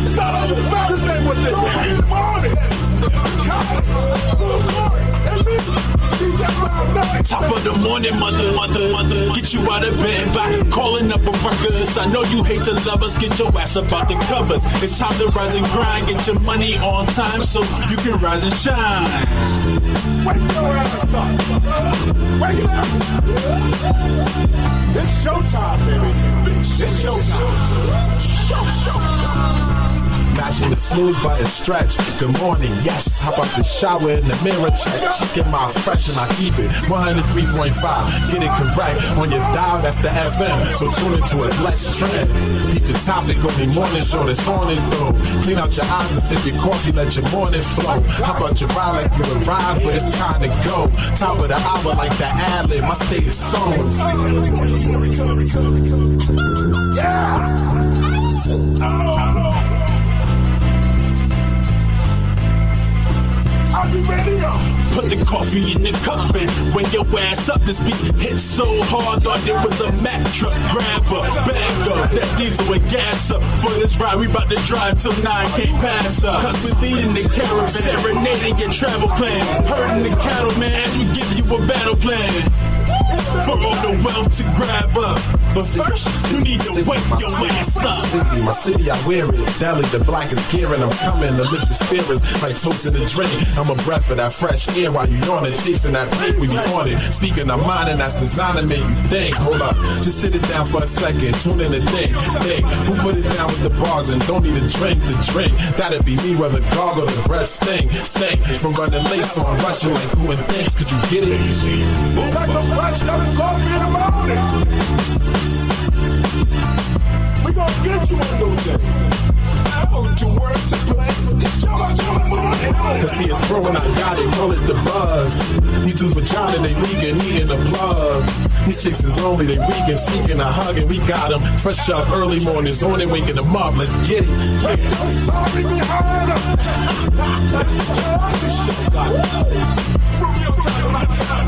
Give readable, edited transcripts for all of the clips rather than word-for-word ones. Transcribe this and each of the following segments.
It's not over the back. This ain't what they do in the morning. Top of the morning, mother, get you out of bed by calling up a ruckus. I know you hate to love us, get your ass up out the covers. It's time to rise and grind, get your money on time so you can rise and shine. Wake your ass up. Wake it up. It's showtime, baby. It's showtime. Show. Mashing it smooth by a stretch. Good morning, yes. Hop out the shower in the mirror, check. Chicken my fresh and I keep it 103.5. Get it correct on your dial, that's the FM. So tune into us, let's trend. Beat the topic on the morning show that's on and go. Clean out your eyes and sip your coffee, let your morning flow. Hop out your ride like you arrived, but it's time to go. Top of the hour like the ad-lib, my state is sown. Yeah! I'll be ready, Put the coffee in the cup and wake your ass up. This beat hit so hard, thought there was a Mack truck. Grab a bag up, that diesel and gas up. For this ride, we bout to drive till 9 can't pass us. Cause we're leading the caravan, serenading your travel plan. Herding the cattle, man, as we give you a battle plan. For all the wealth to grab up. But first, you need to wake your ass up. My city, I wear it. Dally, the black is gearing. I'm coming to lift the spirits like toast in the drink. I'm a breath of that fresh air while you on it. Chasing that paint, we be on it. Speaking of mine, and that's designed to make you think. Hold up, just sit it down for a second. Tune in and think. Who put it down with the bars and don't need a drink to drink? That'd be me, whether gargle or the breath stink. From running late, so I'm rushing like who and thanks. Could you get it? Move like a fresh cup of coffee in the morning. We gonna get you one of those days. I want your word to play. It's your morning. Cause see it's growing, I got it, call it the buzz. These dudes with Johnny, they weak and needing a plug. These chicks is lonely, they weak and seeking a hug, and we got them fresh up early mornings on and waking them up. Let's get it. Yeah. I'm sorry behind them. From your time to my time.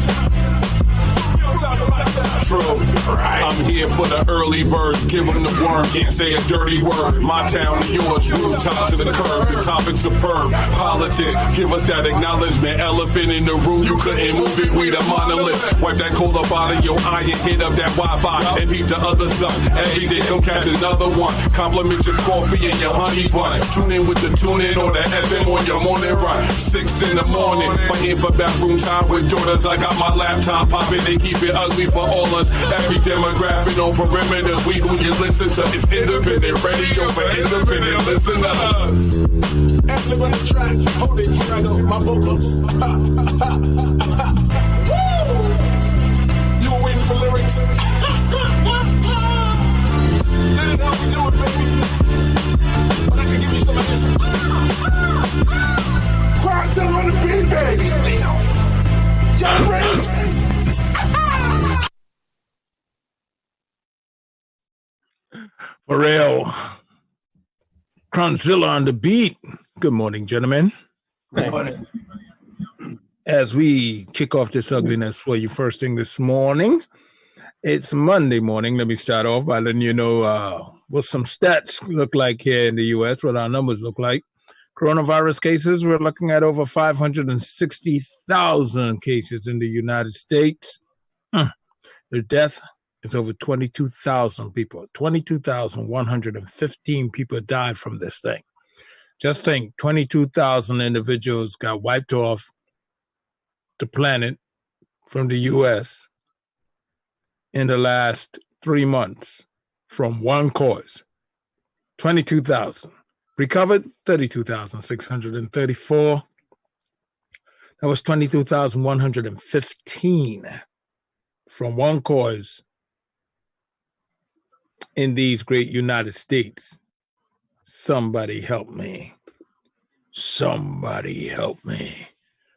True. I'm here for the early birds. Give them the worm. Can't say a dirty word. My town to yours. Rooftop to the curb. The topic superb. Politics. Give us that acknowledgement. Elephant in the room. You couldn't move it. We the monolith. Wipe that cold up out of your eye and hit up that Wi-Fi and peep the other stuff. Every day come catch another one. Compliment your coffee and your honey bun. Tune in with the tune in or the FM on your morning run. 6 in the morning. Fighting for bathroom time with daughters. I got my laptop popping. They keep it ugly for all us. Every demographic on perimeters. We who you listen to is independent radio for independent listeners. Ad-lib on the track, hold it, here I go, my vocals. You were waiting for lyrics. This is how we do it, baby. But I can give you some of this. Quantum on the beat, baby. Y'all ready? For real. Kronzilla on the beat. Good morning, gentlemen. Good morning. As we kick off this ugliness for you first thing this morning, it's Monday morning. Let me start off by letting you know what some stats look like here in the U.S., what our numbers look like. Coronavirus cases, we're looking at over 560,000 cases in the United States. The death is over 22,000 people. 22,115 people died from this thing. Just think, 22,000 individuals got wiped off the planet from the U.S. in the last 3 months from one cause. 22,000. Recovered, 32,634. That was 22,115 from one cause in these great United States. Somebody help me. Somebody help me.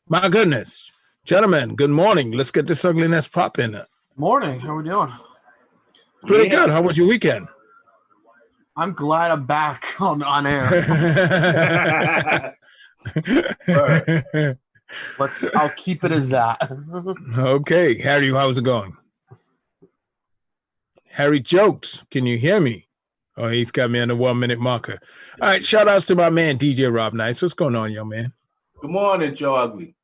My goodness. Gentlemen, good morning. Let's get this ugliness popping. Morning. How we doing? Pretty good. How was your weekend? I'm glad I'm back on air. I'll keep it as that. Okay. Harry, how's it going? Harry Jokes, can you hear me? Oh, he's got me on the 1 minute marker. All right, shout outs to my man DJ Rob Nice. What's going on, young man? Good morning, Joe Ugly.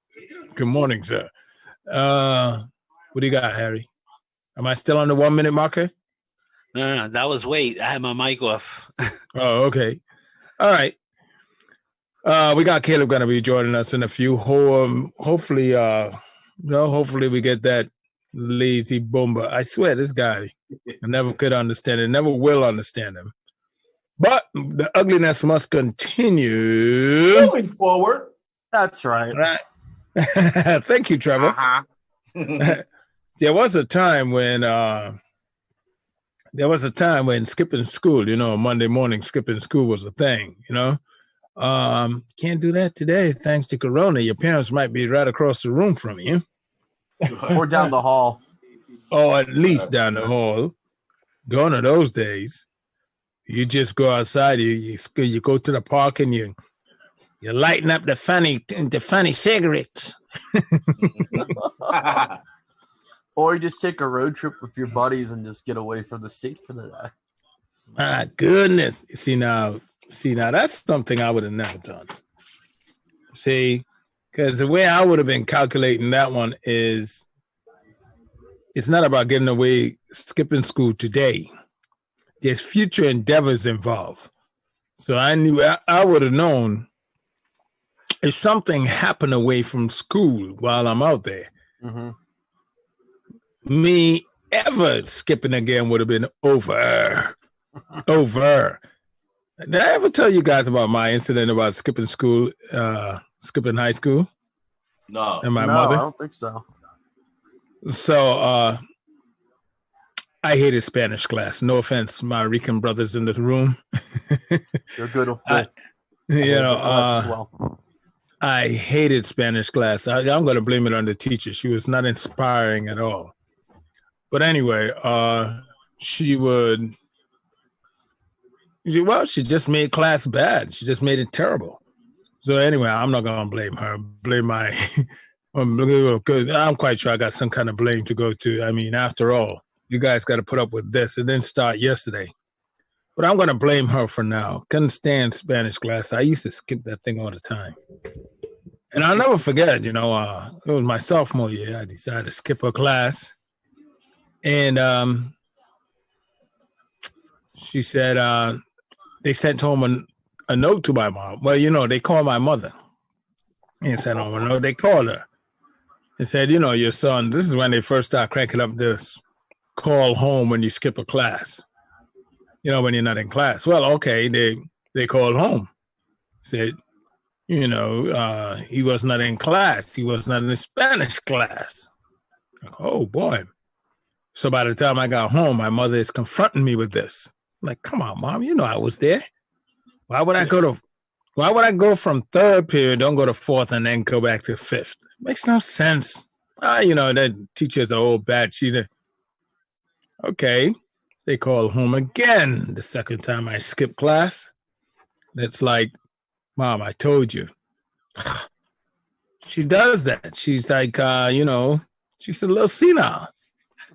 Good morning, sir. What do you got, Harry? Am I still on the 1 minute marker? No, that was wait. I had my mic off. Oh, okay. All right. We got Caleb going to be joining us in a few. Hopefully, hopefully we get that lazy boomer. I swear, this guy, I never could understand it. Never will understand him. But the ugliness must continue. Moving forward. That's right. Right. Thank you, Trevor. There was a time when skipping school, Monday morning skipping school was a thing, Can't do that today thanks to Corona. Your parents might be right across the room from you. Or down the hall. Oh, at least down the hall. Gone are those days. You just go outside, you go to the park and you're lighting up the funny cigarettes. Or you just take a road trip with your buddies and just get away from the state for the day. My goodness. See now, that's something I would have never done. See, because the way I would have been calculating that one is it's not about getting away skipping school today. There's future endeavors involved. So I knew I would have known if something happened away from school while I'm out there, me ever skipping again would have been over. Did I ever tell you guys about my incident about skipping school, skipping high school? No. And my mother? I don't think so. So I hated Spanish class. No offense, my Rican brothers in this room. You're good. I hated Spanish class. I'm going to blame it on the teacher. She was not inspiring at all. But anyway, she just made class bad. She just made it terrible. So anyway, I'm not going to blame her. I'm quite sure I got some kind of blame to go to. I mean, after all, you guys got to put up with this. It didn't start yesterday. But I'm going to blame her for now. Couldn't stand Spanish class. I used to skip that thing all the time. And I'll never forget, it was my sophomore year. I decided to skip a class. And she said they sent home a note to my mom. Well, they called my mother and sent home a note. They called her and said, your son, this is when they first start cranking up this call home when you skip a class, when you're not in class. Well, okay, they called home, said, he was not in class. He was not in the Spanish class. Like, oh, boy. So by the time I got home, my mother is confronting me with this. I'm like, come on, Mom, I was there. Why would I go from third period, don't go to fourth, and then go back to fifth? It makes no sense. That teacher's an old bad cheater. Okay. They called home again the second time I skipped class. It's like, Mom, I told you. She does that. She's like, she's a little senile.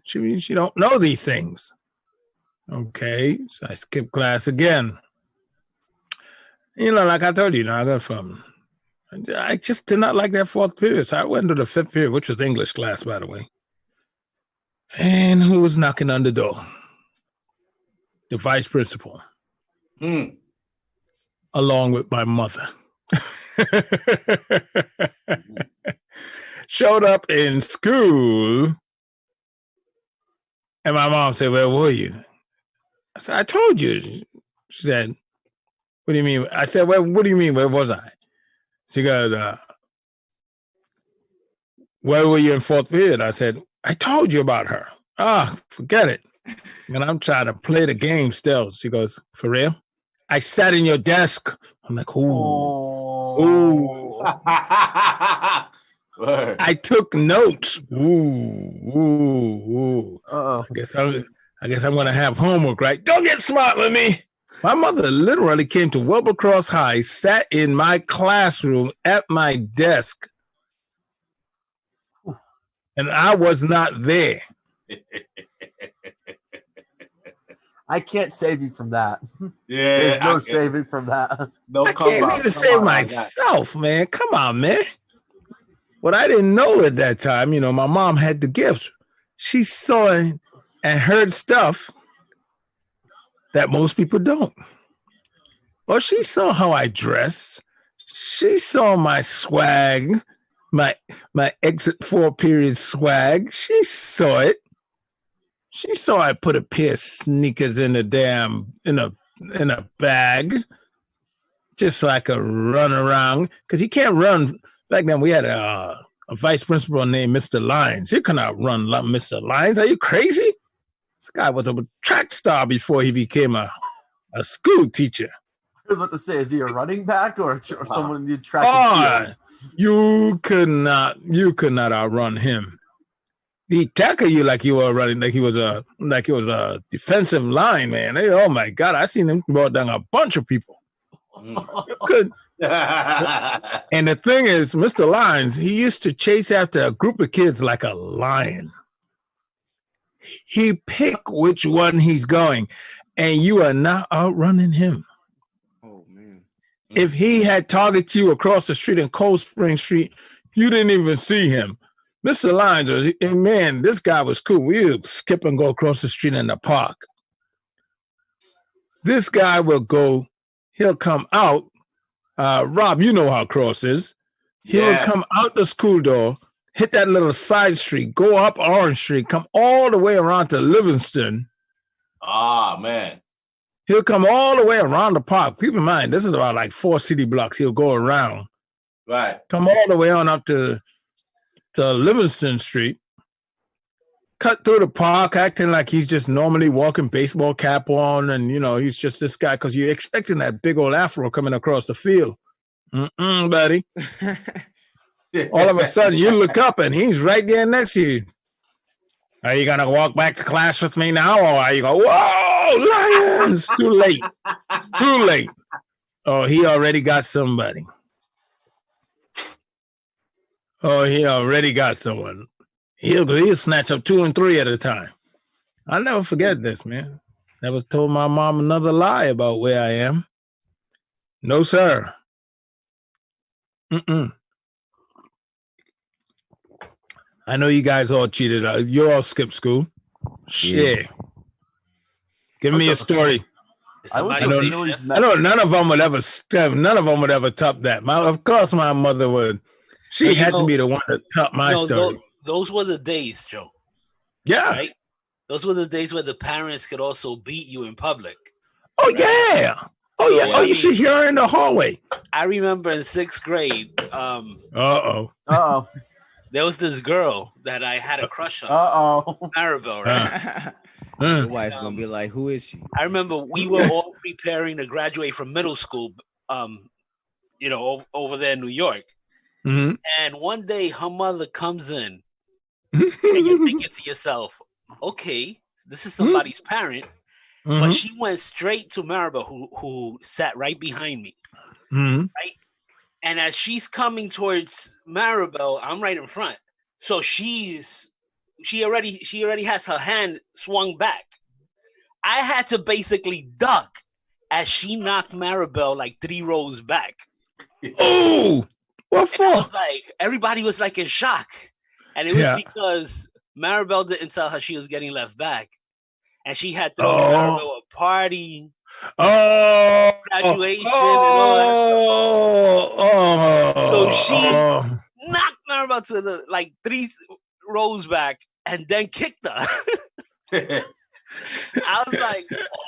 She don't know these things. Okay, so I skipped class again. Like I told you, I just did not like that fourth period. So I went to the fifth period, which was English class, by the way. And who was knocking on the door? The vice principal. Along with my mother. Showed up in school. And my mom said, where were you? I said, I told you. She said, what do you mean? I said, well, what do you mean? Where was I? She goes, where were you in fourth period? I said, I told you about her. Forget it. And I'm trying to play the game still. She goes, for real? I sat in your desk. I'm like, ooh. I took notes. Ooh. Uh-oh. I guess I'm gonna have homework, right? Don't get smart with me. My mother literally came to Wilbercross High, sat in my classroom at my desk, and I was not there. I can't save you from that. Yeah, There's no I can't- saving from that. No I come can't out. even Come save out like that. myself, man. Come on, man. What I didn't know at that time, my mom had the gifts. She saw and heard stuff that most people don't. Well, she saw how I dress. She saw my swag, my exit 4 period swag. She saw it. She saw I put a pair of sneakers in a bag, just so I could run around. Because you can't run. Back then, we had a vice principal named Mr. Lyons. You cannot run like Mr. Lyons. Are you crazy? This guy was a track star before he became a school teacher. I was about to say, is he a running back or someone you track? Oh, you could not outrun him. He tackle you like you were running, like he was a defensive line man. Hey, oh my God, I seen him throw down a bunch of people. You could. And the thing is, Mr. Lyons, he used to chase after a group of kids like a lion. He picked which one he's going, and you are not outrunning him. Oh man! If he had targeted you across the street in Cold Spring Street, you didn't even see him. Mr. Lyons, man, this guy was cool. We would skip and go across the street in the park. This guy will go, he'll come out. Rob, you know how Cross is. He'll come out the school door, hit that little side street, go up Orange Street, come all the way around to Livingston. Ah, man. He'll come all the way around the park. Keep in mind, this is about like 4 city blocks. He'll go around. Right. Come all the way on up to Livingston Street, cut through the park, acting like he's just normally walking, baseball cap on, and he's just this guy because you're expecting that big old afro coming across the field. Buddy. All of a sudden, you look up and he's right there next to you. Are you gonna walk back to class with me now, or are you go, whoa, Lions? Too late. Too late. Oh, he already got somebody. Oh, he already got someone. He'll snatch up 2 and 3 at a time. I'll never forget this, man. Never told my mom another lie about where I am. No, sir. I know you guys all cheated. You all skipped school. Shit. Give me a story. I know none of them would ever top that. Of course, my mother would. She had to be the one to top my story. Those were the days, Joe. Yeah. Right? Those were the days where the parents could also beat you in public. Oh, yeah. Oh, yeah. Oh, you should hear her in the hallway. I remember in 6th grade. Uh-oh. There was this girl that I had a crush on. Maribel, right? Your wife's going to be like, who is she? I remember we were all preparing to graduate from middle school, over there in New York. Mm-hmm. And one day her mother comes in and you're thinking to yourself, okay, this is somebody's parent, but she went straight to Maribel, who sat right behind me. Right? And as she's coming towards Maribel, I'm right in front. So she already has her hand swung back. I had to basically duck as she knocked Maribel like 3 rows back. Oh! What for? I was like, everybody was like in shock. And it was because Maribel didn't tell her she was getting left back. And she had thrown Maribel a party, graduation, and all that stuff. So she knocked Maribel to the 3 rows back and then kicked her. I was like,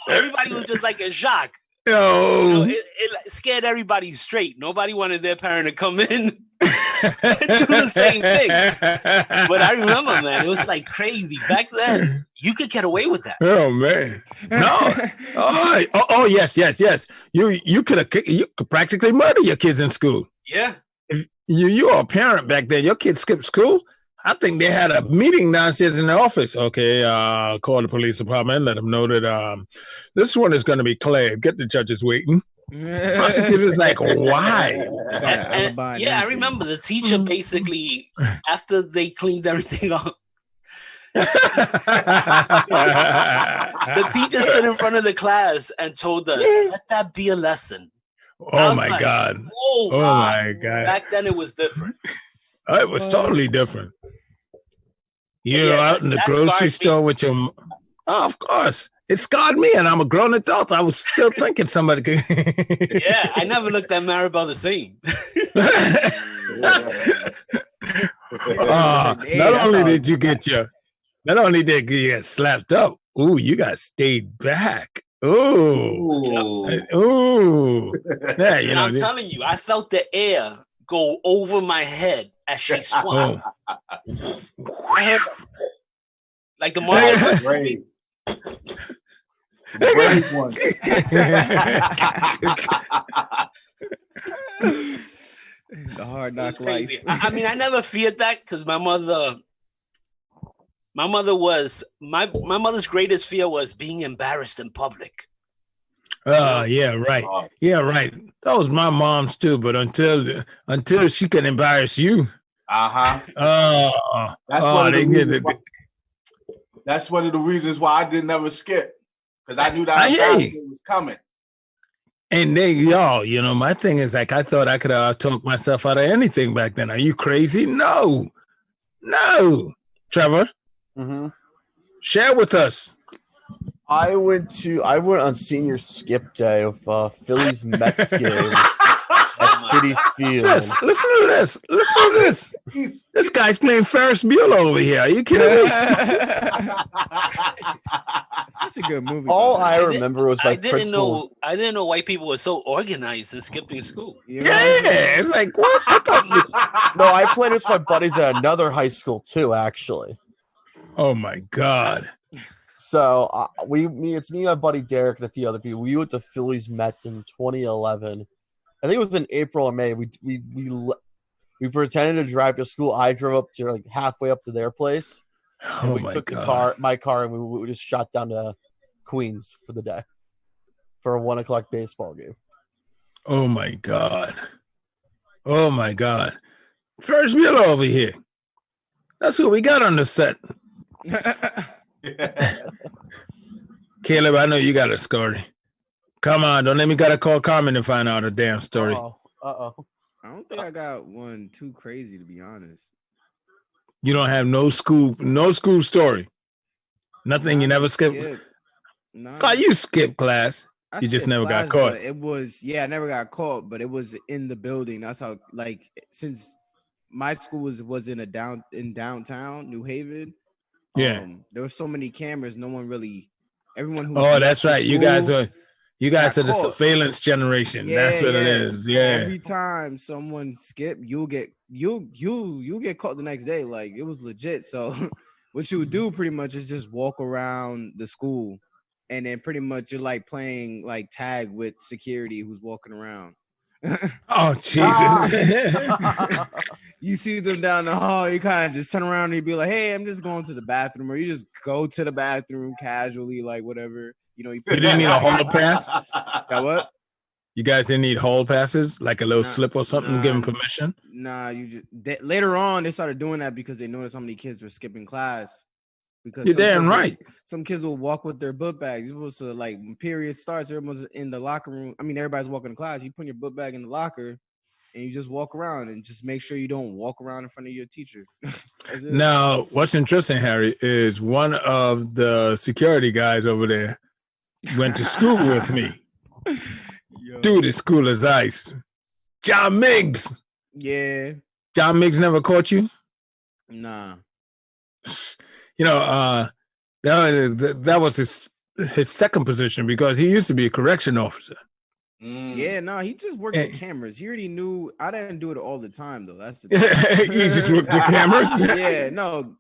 everybody was just like in shock. It scared everybody straight. Nobody wanted their parent to come in and do the same thing. But I remember, man, it was like crazy. Back then, you could get away with that. Oh, man. No. Yes. You could practically murder your kids in school. Yeah. If you were a parent back then, your kids skipped school. I think they had a meeting downstairs in the office. Okay, call the police department and let them know that this one is going to be cleared. Get the judges waiting. Prosecutor's like, why? I remember the teacher basically, after they cleaned everything up, The teacher stood in front of the class and told us, "Let that be a lesson." Oh my God. Oh my God. Back then it was different. It was totally different. You're Yeah, out in the that grocery scarred me. store with your. Oh, of course. It scarred me, and I'm a grown adult. I was still thinking somebody could. Yeah, I never looked at Maribel the same. Not only did you get slapped up, ooh, you got stayed back. Ooh. Yeah, And I'm telling you, I felt the air go over my head as she swung. Like the Marvel. Brave. Brave one. The hard knock life. I mean, I never feared that because my mother's greatest fear was being embarrassed in public. Yeah, right. Yeah, right. That was my mom's too, but until she can embarrass you. That's one of the reasons why I didn't ever skip. Because I knew that embarrassment was coming. And my thing is like I thought I could talk myself out of anything back then. Are you crazy? No. Trevor, share with us. I went on senior skip day of Phillies Mets game at City Field. Listen to this. This guy's playing Ferris Bueller over here. Are you kidding me? That's a good movie. All I remember was my principal's. I didn't know white people were so organized in skipping school. Yeah, it's like what? No, I played with my buddies at another high school too, actually. Oh my God. So it's me, my buddy Derek, and a few other people. We went to Phillies Mets in 2011. I think it was in April or May. We pretended to drive to school. I drove up to like halfway up to their place. And we took my car, and we just shot down to Queens for the day for a 1:00 baseball game. Oh my God. Ferris Bueller over here. That's what we got on the set. Caleb, I know you got a story. Come on, don't let me gotta call Carmen and find out a damn story. Uh-oh. I don't think I got one too crazy, to be honest. You don't have no school story. Nothing. You never skipped. No. You skipped class. You just never got caught. It was I never got caught, but it was in the building. That's how since my school was in downtown New Haven. Yeah. There were so many cameras, everyone who that's right. You guys are the surveillance generation. Yeah, that's what it is. Yeah. Every time someone skip, you'll get caught the next day. Like it was legit. So what you would do pretty much is just walk around the school and then pretty much you're like playing like tag with security who's walking around. Oh Jesus. You see them down the hall, you kind of just turn around and you be like, hey, I'm just going to the bathroom, or you just go to the bathroom casually, like whatever. You didn't need a hall pass? Got what? You guys didn't need hall passes, like a little slip or something, give them permission? Nah, later on they started doing that because they noticed how many kids were skipping class. Because you're damn right. Some kids will walk with their book bags. You're supposed to, like, when period starts, everyone's in the locker room. I mean, everybody's walking to class. You put your book bag in the locker, and you just walk around and just make sure you don't walk around in front of your teacher. Now, what's interesting, Harry, is one of the security guys over there went to school with me. Dude is cool as ice. John Miggs. Yeah. John Miggs never caught you? Nah. That was his second position because he used to be a correction officer. Yeah, no, he just worked with cameras. He already knew. I didn't do it all the time though. That's the thing. He just worked with cameras. Yeah, no.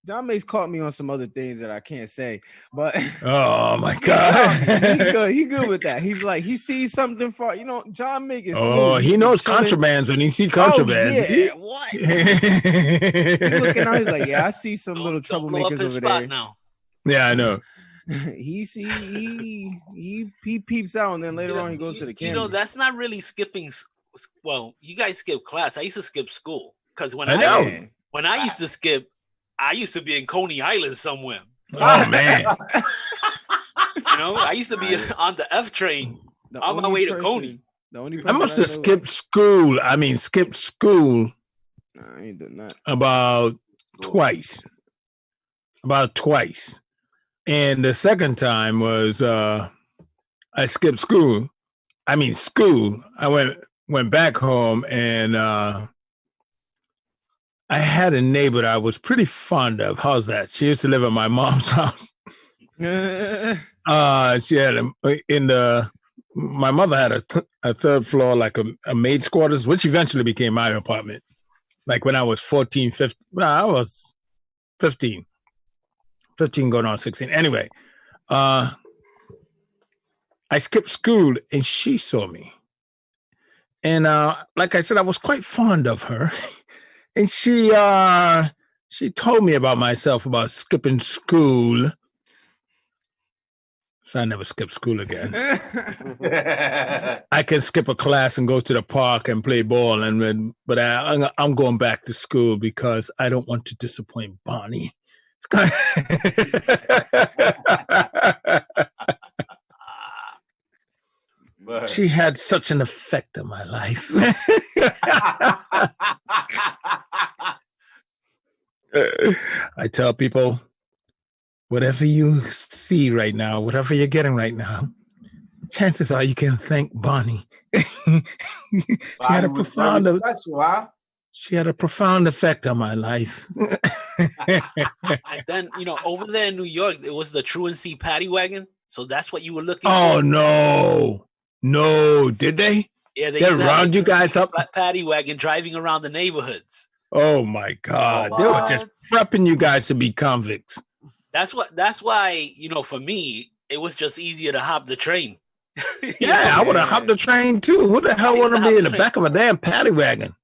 John Miggs caught me on some other things that I can't say, but oh my God, he good with that. He's like, he sees something for John Miggs is smooth. He knows contrabands when he sees contraband. What? He's looking out. He's like, yeah, I see some little troublemakers over there. Now. Yeah, I know. He peeps out, and then later on he goes to the camera. That's not really skipping. Well, you guys skip class. I used to skip school because when I know. When I used to skip, I used to be in Coney Island somewhere. Oh man. You know, I used to be on the F train on my way to Coney. The only I must have skipped school. I mean, skipped school I ain't done that. about twice. And the second time was I skipped school. I mean school. I went back home and I had a neighbor that I was pretty fond of. How's that? She used to live at my mom's house. She had my mother had a third floor, like a maid's quarters, which eventually became my apartment. Like when I was 14, 15, I was 15 going on 16. Anyway, I skipped school and she saw me. And like I said, I was quite fond of her. And she told me about myself, about skipping school. So I never skipped school again. I can skip a class and go to the park and play ball, but I'm going back to school because I don't want to disappoint Bonnie. She had such an effect on my life. I tell people, whatever you see right now, whatever you're getting right now, chances are you can thank Bonnie. She had a profound effect on my life. And then, over there in New York, it was the Truancy Paddy Wagon. So that's what you were looking for. Oh, no. Did they? Yeah, they round you guys up. Paddy Wagon driving around the neighborhoods. Oh, my God. They were just prepping you guys to be convicts. That's why, for me, it was just easier to hop the train. I would have hopped the train too. Who the hell want to be in the back of a damn paddy wagon?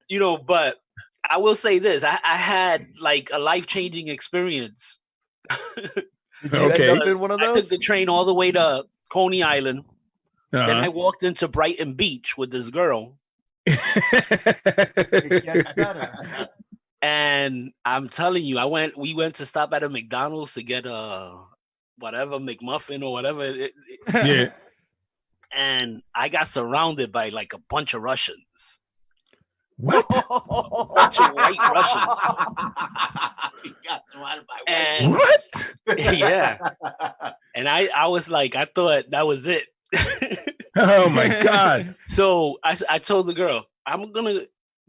But I will say this. I had like a life-changing experience. Did you end up in one of those? I took the train all the way to Coney Island. Then I walked into Brighton Beach with this girl. It gets better. And I'm telling you, we went to stop at a McDonald's to get whatever McMuffin or whatever. Yeah. And I got surrounded by like a bunch of Russians. What? A bunch of white Russians. He got surrounded by and, what? Yeah. And I was like, I thought that was it. Oh my God. So I told the girl, I'm gonna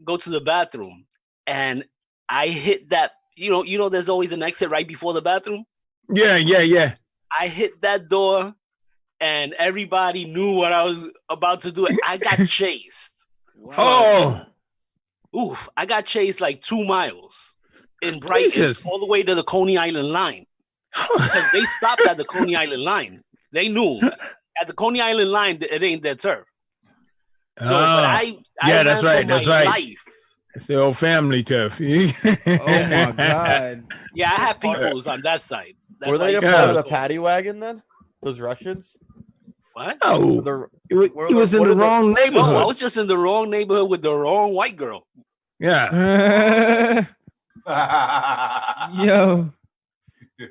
go to the bathroom. And I hit that, there's always an exit right before the bathroom. Yeah. I hit that door and everybody knew what I was about to do. I got chased. Wow. Oof. I got chased like 2 miles in Brighton, all the way to the Coney Island line. Because they stopped at the Coney Island line. They knew at the Coney Island line, it ain't their turf. So, that's right. Life. It's the old family turf. Oh my God. Yeah, I had peoples on that side. Were they a part of the paddy wagon then? Those Russians? What? Oh, he was in the wrong neighborhood. No, I was just in the wrong neighborhood with the wrong white girl. Yeah. Yo.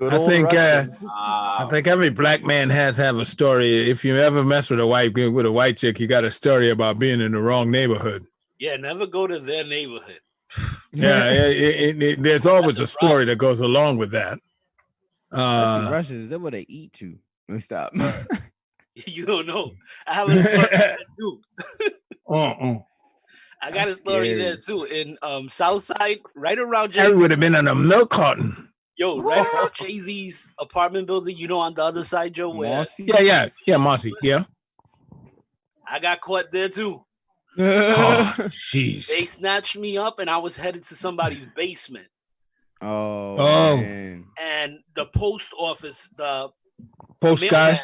I think every black man has to have a story. If you ever mess with a white chick, you got a story about being in the wrong neighborhood. Yeah, never go to their neighborhood. There's always a story that goes along with that. Russians, that's what they eat too. Let me stop. You don't know. I have a story there too. I got a story there too in Southside, right around Jay-Z. I would have been on a milk carton. Yo, right around Jay-Z's apartment building, on the other side, Joe. Marcy? Yeah, Marcy. Yeah. I got caught there too. Oh, jeez. They snatched me up and I was headed to somebody's basement. Oh. Man. And the post office, the post guy,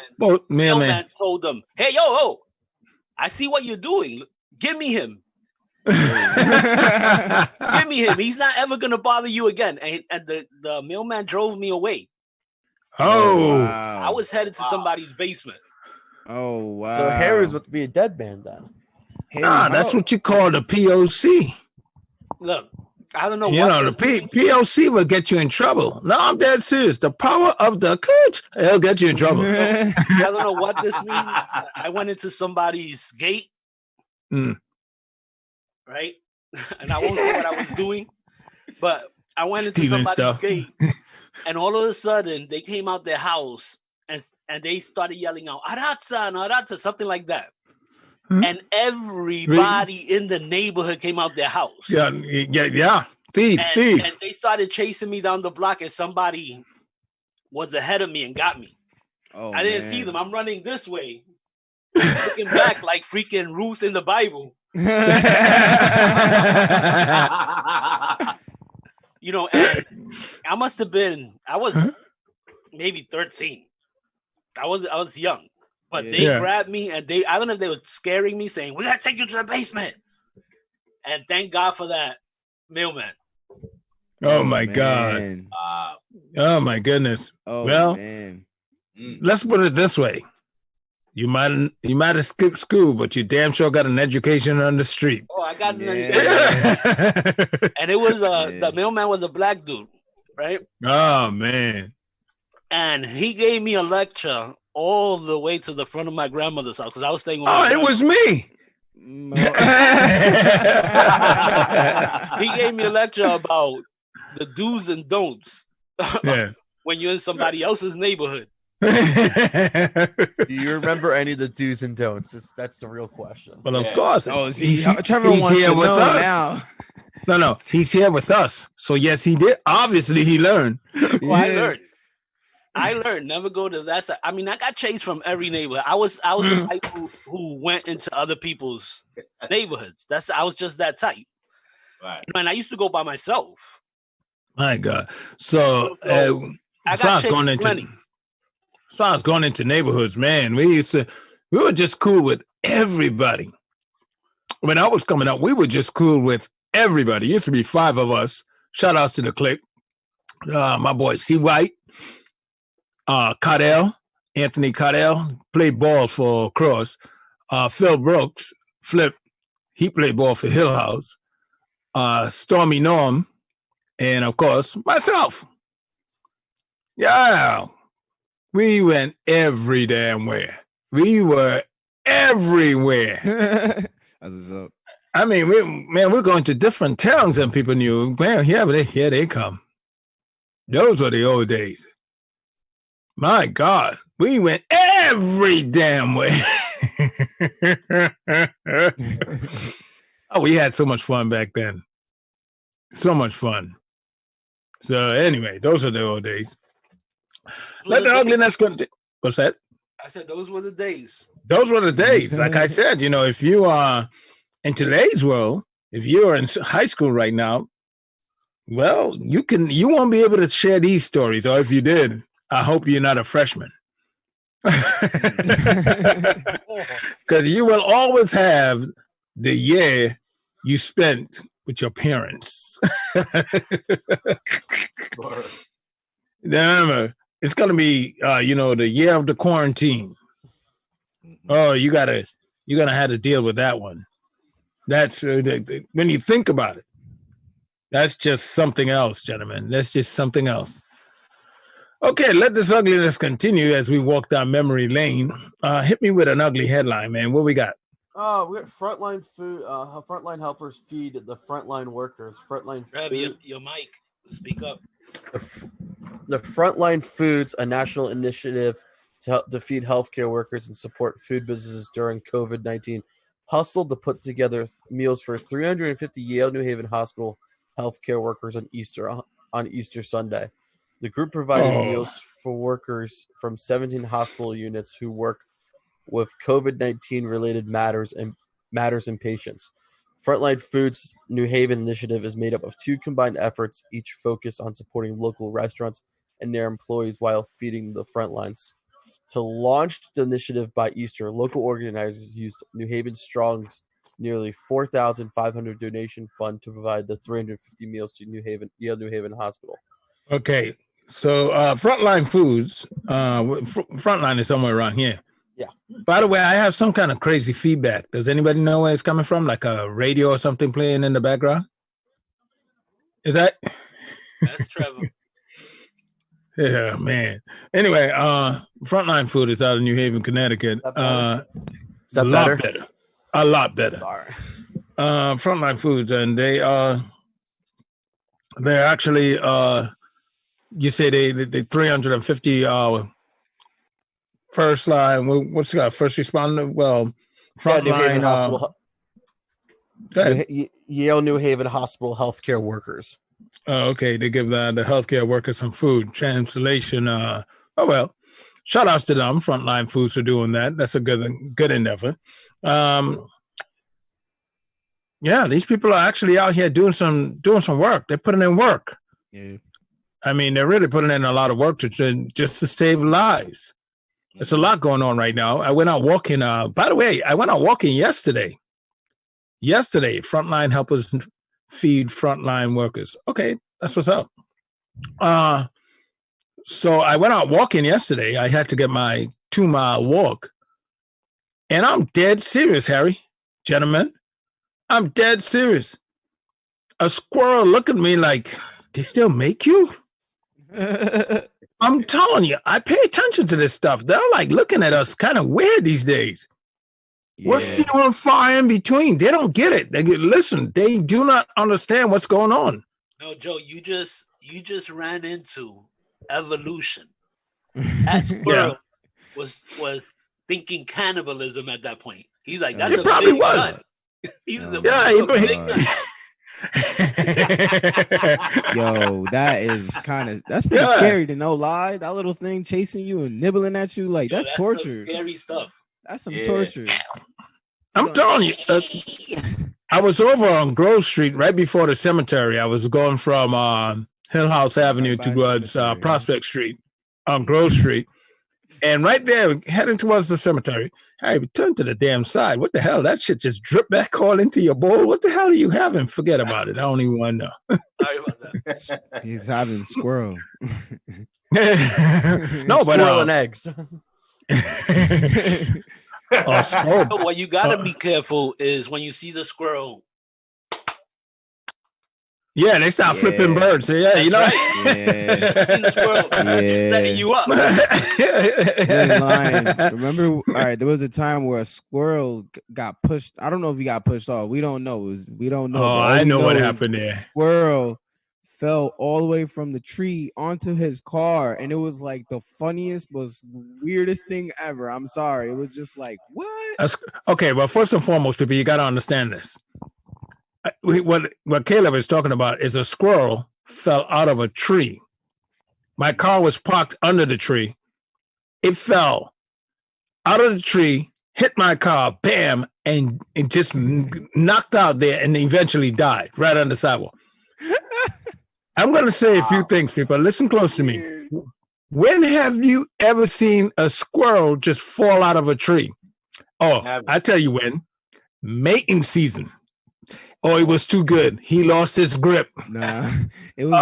mailman told them, "Hey, yo, I see what you're doing. Give me him. Give me him. He's not ever gonna bother you again." And the mailman drove me away. Oh, wow. I was headed to somebody's basement. Oh wow. So Harry's about to be a dead man then. That's what you call the POC. Look, I don't know. You know, the POC will get you in trouble. No, I'm dead serious. The power of the coach, it'll get you in trouble. I don't know what this means. I went into somebody's gate, right? And I won't say what I was doing, but I went into somebody's gate, and all of a sudden they came out their house and they started yelling out "Aratsa, Aratsa," something like that. And everybody in the neighborhood came out their house. Yeah. Thief. And they started chasing me down the block, and somebody was ahead of me and got me. Oh, I didn't see them. I'm running this way, looking back like freaking Ruth in the Bible. You know, and I must have been. I was maybe 13. I was young. But they grabbed me and I don't know if they were scaring me, saying, "We gotta take you to the basement." And thank God for that mailman. Oh my God. Oh my goodness. Let's put it this way. You might have skipped school, but you damn sure got an education on the street. Oh, I got an education. And it was the mailman was a black dude, right? Oh man. And he gave me a lecture all the way to the front of my grandmother's house because I was staying with it was me. He gave me a lecture about the do's and don'ts when you're in somebody else's neighborhood. Do you remember any of the do's and don'ts? That's the real question. Well, of course. Trevor wants to know now. No, he's here with us. So yes, he did. Obviously, he learned. Well, I learned never go to that side. I mean, I got chased from every neighborhood. I was the type who went into other people's neighborhoods. I was just that type. Right. And I used to go by myself. My God. So I got chased plenty. So I was going into neighborhoods, man. We were just cool with everybody. When I was coming up, we were just cool with everybody. It used to be 5 of us. Shout outs to the clique. My boy C. White. Anthony Cardell played ball for Cross. Phil Brooks, Flip, he played ball for Hill House. Stormy Norm, and of course, myself. Yeah, we went every damn where. We were everywhere. That's what's up. I mean, we're going to different towns and people knew. Man, here they come. Those were the old days. My God, we went every damn way. Oh, we had so much fun back then. So much fun. So anyway, those are the old days. Let the ugliness continue. What's that? I said those were the days. Those were the days. Like I said, you know, if you are in today's world, if you're in high school right now, well, you won't be able to share these stories. Or if you did, I hope you're not a freshman. Because you will always have the year you spent with your parents. Remember, it's going to be, the year of the quarantine. Oh, you're going to have to deal with that one. That's, when you think about it, that's just something else, gentlemen. That's just something else. Okay, let this ugliness continue as we walk down memory lane. Hit me with an ugly headline, man. What we got? We got frontline food. Frontline helpers feed the frontline workers. Frontline Grab food. your mic. Speak up. The Frontline Foods, a national initiative to help to feed healthcare workers and support food businesses during COVID-19, hustled to put together meals for 350 Yale New Haven Hospital healthcare workers on Easter Sunday. The group provided meals for workers from 17 hospital units who work with COVID-19 related matters and patients. Frontline Foods New Haven initiative is made up of 2 combined efforts, each focused on supporting local restaurants and their employees while feeding the front lines. To launch the initiative by Easter, local organizers used New Haven Strong's nearly 4,500 donation fund to provide the 350 meals to Yale New Haven Hospital. Okay, so Frontline Foods, Frontline is somewhere around here. Yeah. By the way, I have some kind of crazy feedback. Does anybody know where it's coming from? Like a radio or something playing in the background? Is that? That's Trevor. Yeah, man. Anyway, Frontline Food is out of New Haven, Connecticut. Is that A lot better? better. A lot better. Sorry. Frontline Foods, and they're actually you say they 350 first line. What's it got? First responder. Well, New Haven frontline. Hospital. Go ahead. Yale New Haven Hospital healthcare workers. Oh, okay. They give the healthcare workers some food. Translation. Oh well. Shout outs to them. Frontline Foods for doing that. That's a good endeavor. Yeah, these people are actually out here doing some work. They're putting in work. Yeah. I mean, they're really putting in a lot of work just to save lives. There's a lot going on right now. I went out walking. By the way, I went out walking yesterday. Frontline helpers feed frontline workers. Okay, that's what's up. So I went out walking yesterday. I had to get my 2-mile walk. And I'm dead serious, Harry. Gentlemen, I'm dead serious. A squirrel looked at me like, they still make you? I'm telling you, I pay attention to this stuff. They're like looking at us kind of weird these days. Yeah. We're few and far in between. They don't get it. Listen, they do not understand what's going on. No, Joe, you just ran into evolution. That squirrel was thinking cannibalism at that point. He's like, that's It a probably big was. gun. He's the Yeah, big gun. Yo, that's pretty scary to no lie. That little thing chasing you and nibbling at you, like that's torture. Some scary stuff. That's some torture. I'm telling you, I was over on Grove Street right before the cemetery. I was going from Hill House Avenue towards Prospect Street on Grove Street. And right there, heading towards the cemetery, I turned to the damn side. What the hell? That shit just dripped back all into your bowl. What the hell are you having? Forget about it. I don't even want to know. Sorry about that. He's having squirrel. No, but squirrel and eggs. Squirrel. What you gotta be careful is when you see the squirrel. Yeah, they start flipping birds. Yeah, That's you know. right. Yeah. See the squirrel. He's setting you up. You ain't lying. Remember, all right, there was a time where a squirrel got pushed. I don't know if he got pushed off. We don't know. We don't know. Oh, I know what happened there. Squirrel fell all the way from the tree onto his car, and it was like the funniest, most weirdest thing ever. I'm sorry. It was just like, what? Okay, well, first and foremost, people, you got to understand this. What Caleb is talking about is a squirrel fell out of a tree. My car was parked under the tree. It fell out of the tree, hit my car, bam, and it just knocked out there and eventually died right on the sidewalk. I'm going to say a few things, people. Listen close to me. When have you ever seen a squirrel just fall out of a tree? Oh, I tell you when. Mating season. Oh, it was too good. He lost his grip. Nah, it was.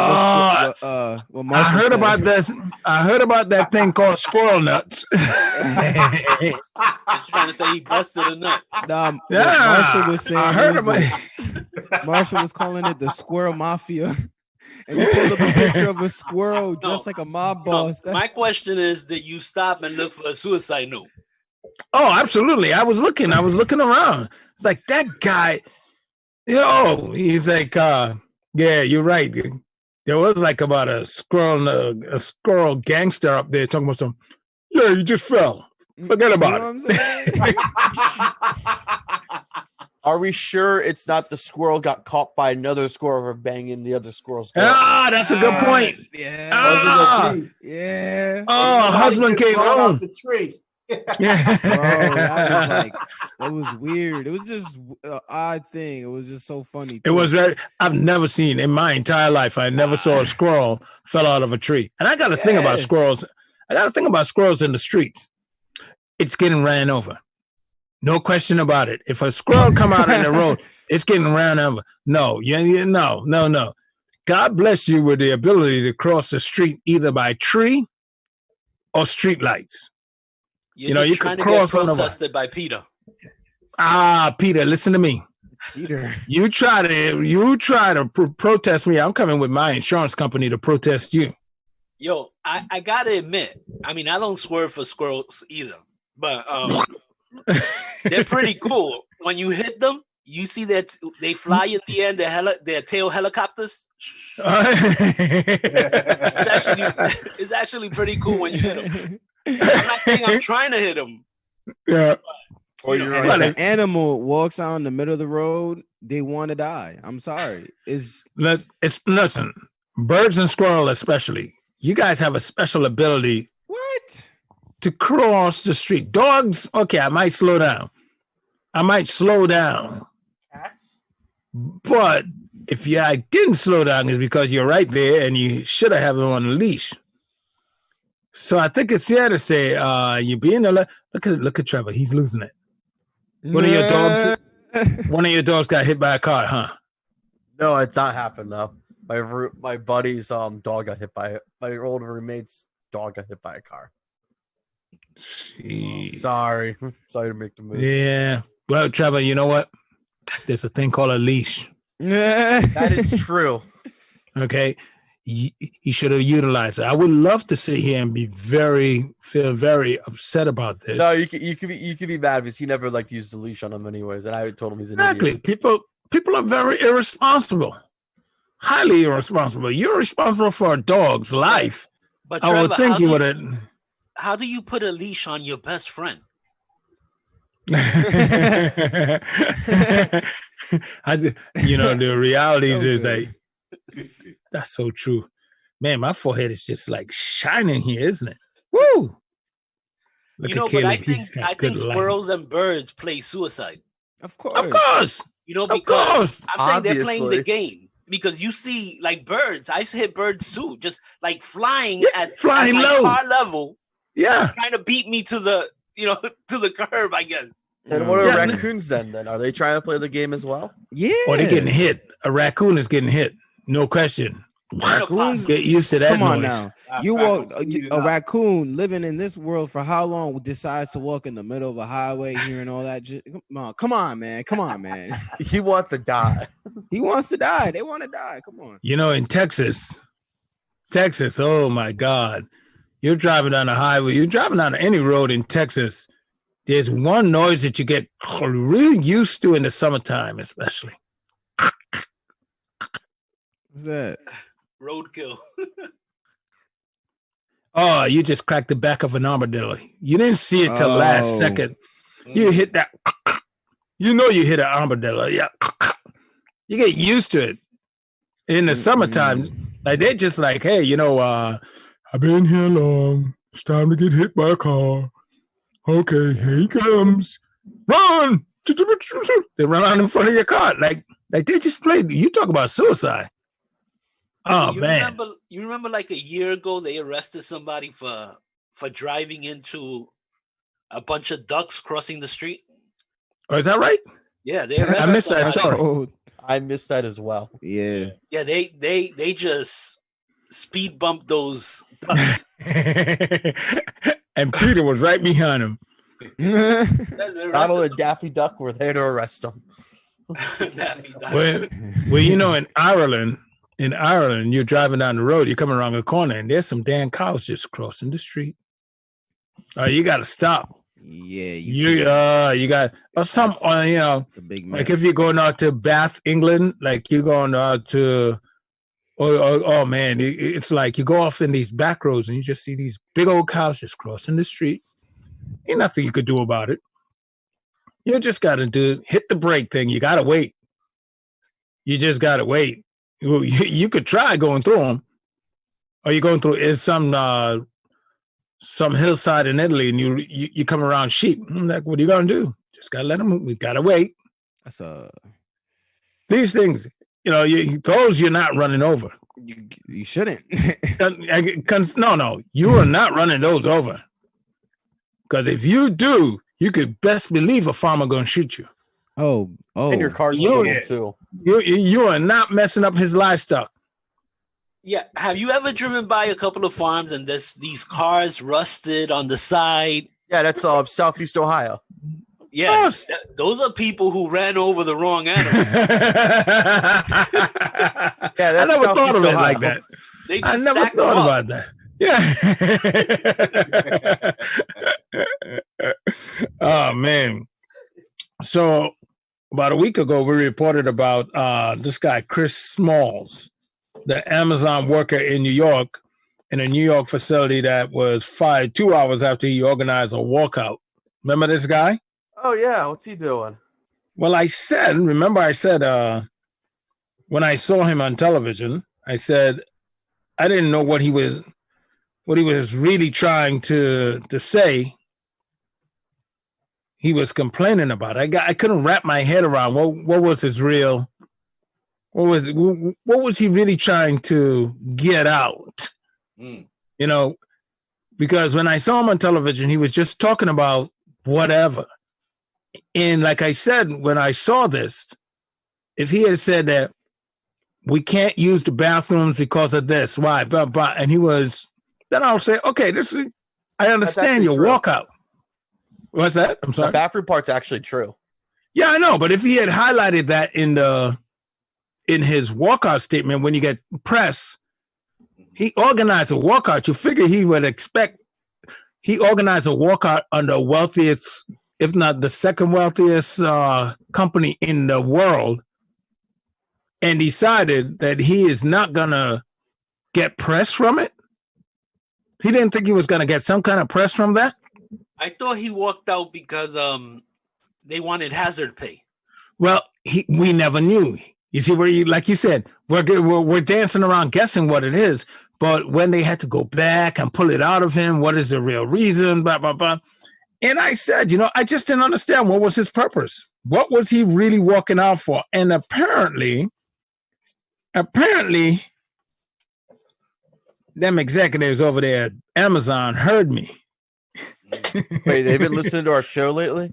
I heard about this. I heard about that thing called squirrel nuts. He's trying to say he busted a nut. Nah, Yeah, Marshall was saying. I heard about Marshall was calling it the squirrel mafia, and he pulled up a picture of a squirrel dressed like a mob boss. My question is, did you stop and look for a suicide note? Oh, absolutely. I was looking around. It's like that guy. He's like, yeah, you're right. There was like about a squirrel gangster up there talking about some. Yeah, you just fell. Forget about it. Are we sure it's not the squirrel got caught by another squirrel for banging the other squirrel's girl? That's a good point. Yeah. Husband came home. The tree. Yeah. Bro, that was weird. It was just an odd thing. It was just so funny. It was I've never seen in my entire life. I never saw a squirrel fell out of a tree. And I got to think about squirrels. I got to think about squirrels in the streets. It's getting ran over. No question about it. If a squirrel come out in the road, it's getting ran over. No. God bless you with the ability to cross the street either by tree or street lights. You could cross protested by PETA. Peter, listen to me. Peter. You try to protest me. I'm coming with my insurance company to protest you. Yo, I gotta admit, I mean, I don't swerve for squirrels either, but they're pretty cool. When you hit them, you see that they fly in the end. Their tail helicopters. It's actually pretty cool when you hit them. I'm not saying I'm trying to hit them. Yeah. Or And you're if an animal walks out in the middle of the road, they want to die. I'm sorry. Listen, birds and squirrels especially. You guys have a special ability. What? To cross the street. Dogs, okay, I might slow down. cats. But if I didn't slow down, it's because you're right there and you should have them on a leash. So I think it's fair to say you're being look at Trevor. He's losing it. One of your dogs got hit by a car, huh? No, it's not happened though. My buddy's dog got hit by my old roommate's dog got hit by a car. Jeez. Sorry to make the move. Yeah. Well, Trevor, you know what? There's a thing called a leash. That is true. Okay. You should have utilized it. I would love to sit here and feel very upset about this. No, you could be mad because he never used the leash on him anyways, and I told him he's an exactly. idiot. People are very irresponsible, highly irresponsible. You're responsible for a dog's life. But I would think you would have. How do you put a leash on your best friend? The realities So is good. that's so true. Man, my forehead is just like shining here, isn't it? Woo! Look at But Caleb, I he's got think good light. squirrels and birds play suicide. Of course. Of course. Because Of course. I'm saying they're playing Obviously. the game. Because you see, birds, I hit birds too, just flying at flying my low. car level, Yeah. trying to beat me to the to the curb, I guess. And what are Yeah. raccoons then? Are they trying to play the game as well? Yeah. Or they're getting hit. A raccoon is getting hit. No question. Raccoons. Get used to that Come on noise. now. Ah, You facts. walk Speed it a up. raccoon living in this world for how long decides to walk in the middle of a highway hearing all that shit? Come on, man. He wants to die. He wants to die. They want to die. Come on. In Texas, oh my God. You're driving down the highway, you're driving down any road in Texas. There's one noise that you get really used to in the summertime, especially. What's that? Roadkill. Oh, you just cracked the back of an armadillo. You didn't see it till last Oh. second. You hit that. You hit an armadillo. Yeah. You get used to it. In the summertime, they're just like, hey, I've been here long. It's time to get hit by a car. Okay, here he comes. Run! They run out in front of your car. Like they just played. You talk about suicide. Oh, man. You remember a year ago they arrested somebody for driving into a bunch of ducks crossing the street? Oh, is that right? Yeah, they arrested I missed that somebody. story. I missed that as well. Yeah. Yeah, they just speed bumped those ducks. And Peter was right behind him. They arrested Donald and Daffy Duck were there to arrest him. Daffy Duck. Well, in Ireland, you're driving down the road, you're coming around a corner, and there's some damn cows just crossing the street. You got to stop. Yeah. You got it's a big mess. like if you're going out to Bath, England, like you're going out to, oh man, it's like you go off in these back roads and you just see these big old cows just crossing the street. Ain't nothing you could do about it. You just got to hit the brake thing. You got to wait. You just got to wait. You could try going through them. Or you're going through some hillside in Italy and you come around sheep. I'm like, what are you going to do? Just got to let them, we got to wait. That's These things, those you're not running over. you shouldn't. No, you are not running those over. Because if you do, you could best believe a farmer going to shoot you. Oh. And your car's totaled too. You are not messing up his livestock. Yeah, have you ever driven by a couple of farms and these cars rusted on the side? Yeah, that's Southeast Ohio. Yeah, those are people who ran over the wrong animal. Yeah, I that's never thought of it Ohio. like that. They I just never stacked thought them up. about that. Yeah. Oh man. So about a week ago, we reported about this guy, Chris Smalls, the Amazon worker in New York, in a New York facility that was fired 2 hours after he organized a walkout. Remember this guy? Oh yeah, what's he doing? Well, I said when I saw him on television, I said I didn't know what he was really trying to say. He was complaining about. I couldn't wrap my head around what was his real. What was he really trying to get out? You know, because when I saw him on television, he was just talking about whatever. And like I said, when I saw this, if he had said that we can't use the bathrooms because of this, why, blah, blah, and he was, then I'll say, okay, I understand your walkout. What's that? I'm sorry. The bathroom part's actually true. Yeah, I know, but if he had highlighted that in his walkout statement when you get press, he organized a walkout. You figure he would expect. He organized a walkout on the wealthiest, if not the second wealthiest company in the world, and decided that he is not gonna get press from it. He didn't think he was gonna get some kind of press from that. I thought he walked out because they wanted hazard pay. Well, we never knew. You see, like you said, we're dancing around guessing what it is. But when they had to go back and pull it out of him, what is the real reason? Blah blah blah. And I said, I just didn't understand what was his purpose. What was he really walking out for? And apparently, them executives over there at Amazon heard me. Wait, they've been listening to our show lately?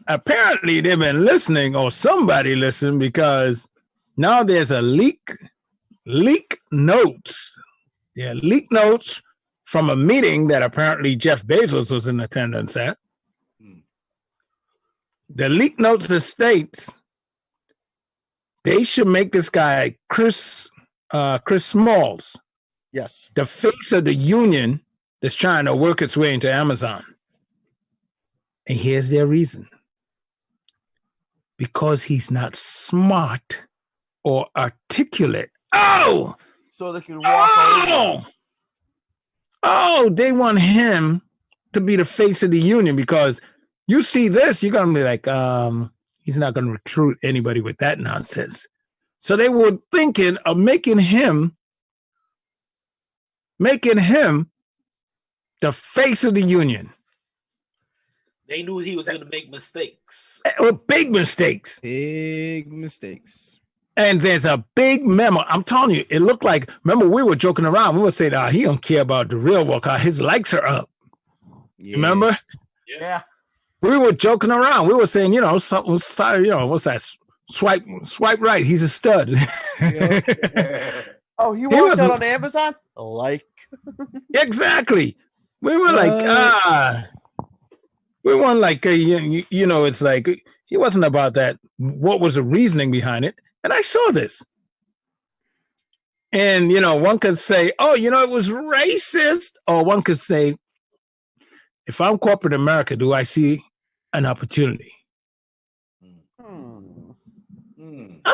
Apparently, they've been listening, or somebody listened, because now there's a leak notes. Yeah, leak notes from a meeting that apparently Jeff Bezos was in attendance at. The leak notes that states they should make this guy Chris Smalls, yes, the face of the union that's trying to work its way into Amazon. And here's their reason. Because he's not smart or articulate. Oh! So they can walk over. Oh, they want him to be the face of the union, because you see this, you're going to be like, he's not going to recruit anybody with that nonsense. So they were thinking of making him the face of the union. They knew he was going to make mistakes. Big mistakes. Big mistakes. And there's a big memo. I'm telling you, it looked like, remember, we were joking around. We were saying, he don't care about the real walkout. His likes are up. Yeah. Remember? Yeah. We were joking around. We were saying, something, what's that? Swipe right. He's a stud. Yeah. Oh, he walked out on Amazon? Exactly. We were like, we weren't like, it's like, he wasn't about that. What was the reasoning behind it? And I saw this. And, one could say, it was racist. Or one could say, if I'm corporate America, do I see an opportunity? I'm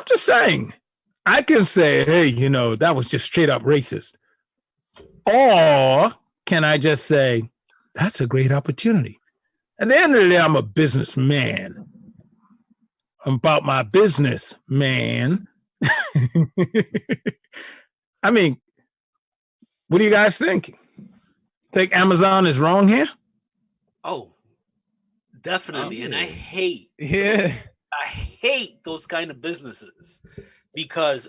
just saying. I can say, hey, that was just straight up racist. Or can I just say, that's a great opportunity? At the end of the day, I'm a businessman. I'm about my business, man. I mean, what do you guys think? Think Amazon is wrong here? Oh, definitely. And I hate those kind of businesses because,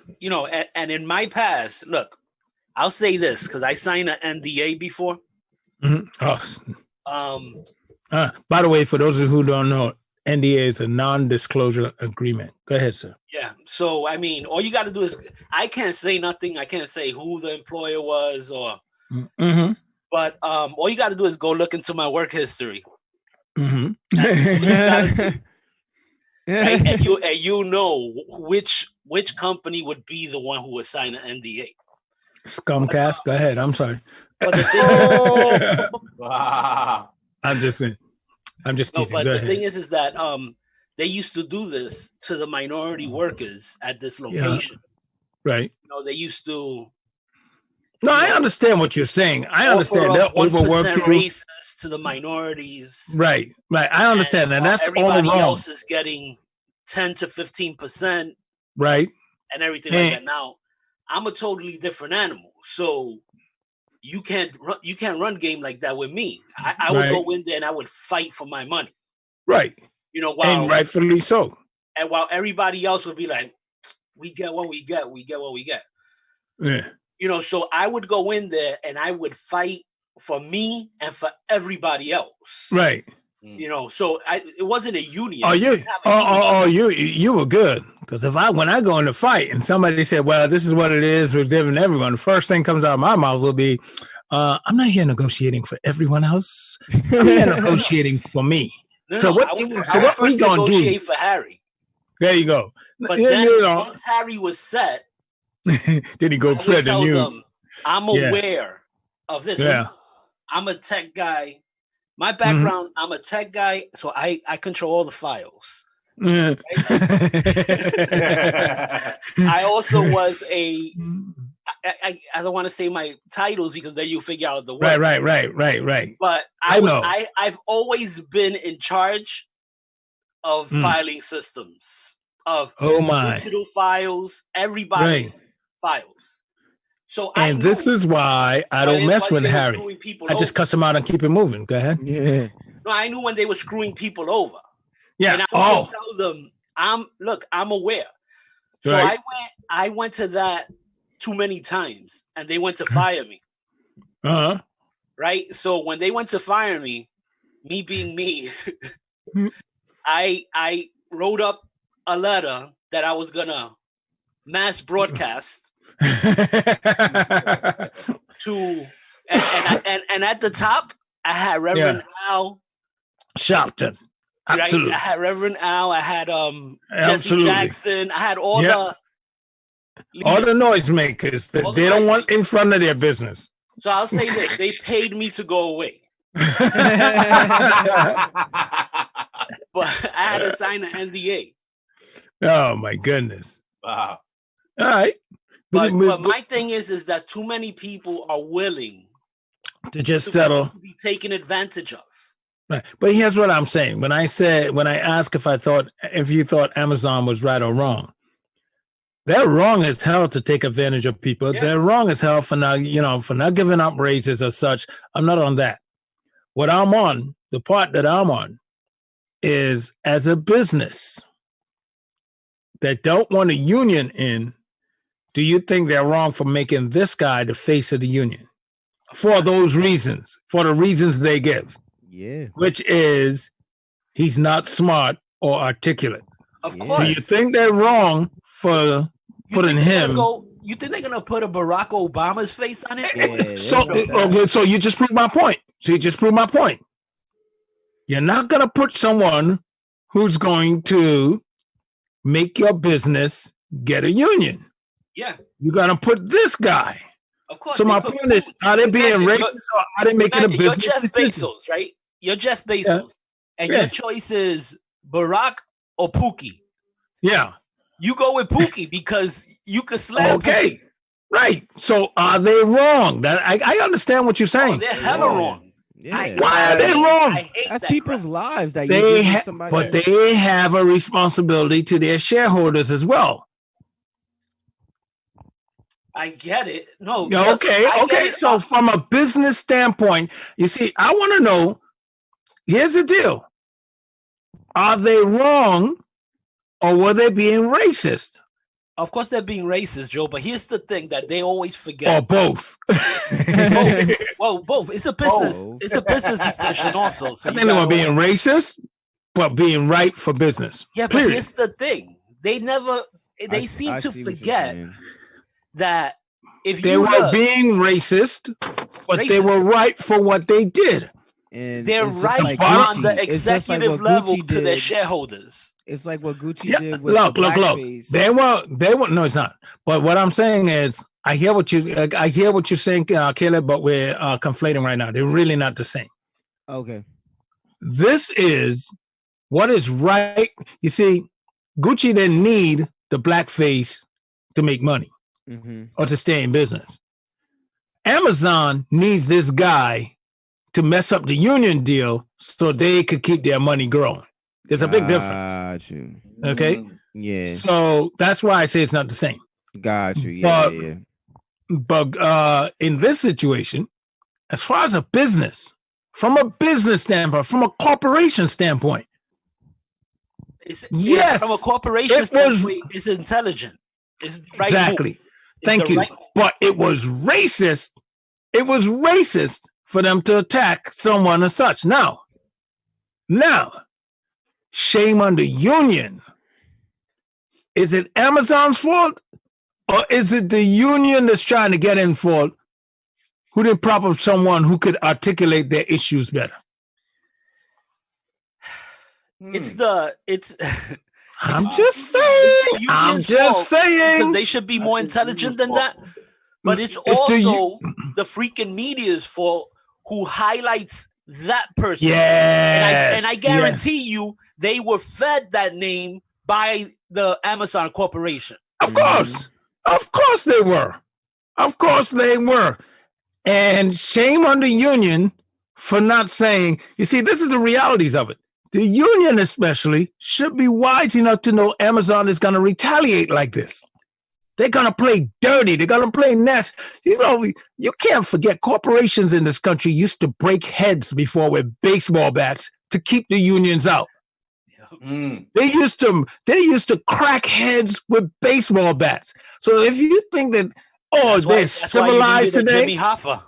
and in my past, look, I'll say this because I signed an NDA before. Mm-hmm. By the way, for those of you who don't know, NDA is a non-disclosure agreement. Go ahead, sir. Yeah. So, I mean, all you got to do is, I can't say nothing. I can't say who the employer was or, but all you got to do is go look into my work history. Mm-hmm. Right? And you know which company would be the one who would sign an NDA. Scumcast, go ahead. I'm sorry. But the thing, Wow. I'm just teasing. but Go the ahead. thing is that they used to do this to the minority workers at this location. Right. You know, they used to No, I understand what you're saying. I understand offer they're up 1% overworking. raises to the minorities. Right. I understand, and that's all everybody wrong. else is getting 10 to 15%, Right. and everything like that. Now, I'm a totally different animal, so you can't run game like that with me. I would go in there and I would fight for my money. Right. You know, and rightfully so. And while everybody else would be like, we get what we get, we get what we get. Yeah. You know, so I would go in there and I would fight for me and for everybody else. Right. You know, so it wasn't a union. Oh, you were good. Because when I go in the fight and somebody said, well, this is what it is, we're giving everyone, the first thing comes out of my mouth will be, I'm not here negotiating for everyone else. I'm here negotiating for me. What we gonna do? For Harry. There you go. But then once Harry was set, then he go spread the news. Them, I'm aware of this. Yeah. I'm a tech guy. My background, I'm a tech guy, so I control all the files. Right? I also was I don't want to say my titles because then you figure out the word. Right. But I know. I've always been in charge of filing systems of digital files, everybody's files. So this is why I don't mess with Harry. I just cuss him out and keep it moving. Go ahead. Yeah. No, I knew when they were screwing people over. Yeah. And I would tell them, I'm aware. So I went to that too many times and they went to fire me. Uh-huh. Right? So when they went to fire me, me being me, I wrote up a letter that I was gonna mass broadcast to and at the top I had Reverend Al Sharpton. Absolutely. Right? I had Reverend Al, I had Jesse Jackson, I had all the noisemakers that they don't want in front of their business. So I'll say this, they paid me to go away. But I had to sign an NDA. Oh my goodness. Wow. All right. But my thing is that too many people are willing to just settle to be taken advantage of. Right. But here's what I'm saying. When I asked if you thought Amazon was right or wrong, they're wrong as hell to take advantage of people. Yeah. They're wrong as hell for not giving up raises or such. I'm not on that. What I'm on, the part that I'm on, is as a business that don't want a union in, do you think they're wrong for making this guy the face of the union? For those reasons, for the reasons they give. Yeah. Which is he's not smart or articulate. Of course. Do you think they're wrong for putting him? You think they're gonna put a Barack Obama's face on it? Yeah, so you just proved my point. You're not gonna put someone who's going to make your business get a union. Yeah. You're gonna put this guy. Of course. So my point is, are they being racist or are they making a business? You're Jeff Bezos, right? You're Jeff Bezos. And your choice is Barack or Pookie. Yeah. You go with Pookie because you could slam Pookie. Right. So are they wrong? I understand what you're saying. Oh, they're hella wrong. Yeah. Why are they wrong? That's people's lives that they have a responsibility to their shareholders as well. I get it. No. Okay. So from a business standpoint, you see, I want to know, here's the deal. Are they wrong or were they being racist? Of course they're being racist, Joe, but here's the thing that they always forget. Or both. Both. Well, both. It's a business. It's a business decision also. So I think they were being racist, but being right for business. Yeah, but here's the thing. They seem to forget that if they were being racist, but they were right for what they did. And they're it's just right like on the Gucci. It's just like executive what level Gucci to their did. shareholders. It's like what Gucci Yeah, did with look. the blackface. They won't. No, it's not. But what I'm saying is, I hear what you're saying, Caleb. But we're conflating right now. They're really not the same. Okay. This is what is right. You see, Gucci didn't need the blackface to make money or to stay in business. Amazon needs this guy to mess up the union deal so they could keep their money growing. There's a big difference. Got you. Okay. Yeah. So that's why I say it's not the same. Got you. Yeah. But in this situation, as far as a business, from a business standpoint, from a corporation standpoint, yes, from a corporation standpoint, it's intelligent. It's the right exactly. move. Thank you. But it was racist. It was racist for them to attack someone as such. Now, shame on the union. Is it Amazon's fault? Or is it the union that's trying to get in fault who didn't prop up someone who could articulate their issues better? I'm just saying. Because they should be more intelligent than that. But it's also the freaking media's fault who highlights that person. Yes. And I guarantee you they were fed that name by the Amazon Corporation. Of course. Of course they were. Of course they were. And shame on the union for not saying, you see, this is the realities of it. The union especially should be wise enough to know Amazon is going to retaliate like this. They're going to play dirty. They're going to play nasty. You know, you can't forget corporations in this country used to break heads before with baseball bats to keep the unions out. They used to crack heads with baseball bats. So if you think that, they're civilized today. Jimmy Hoffa.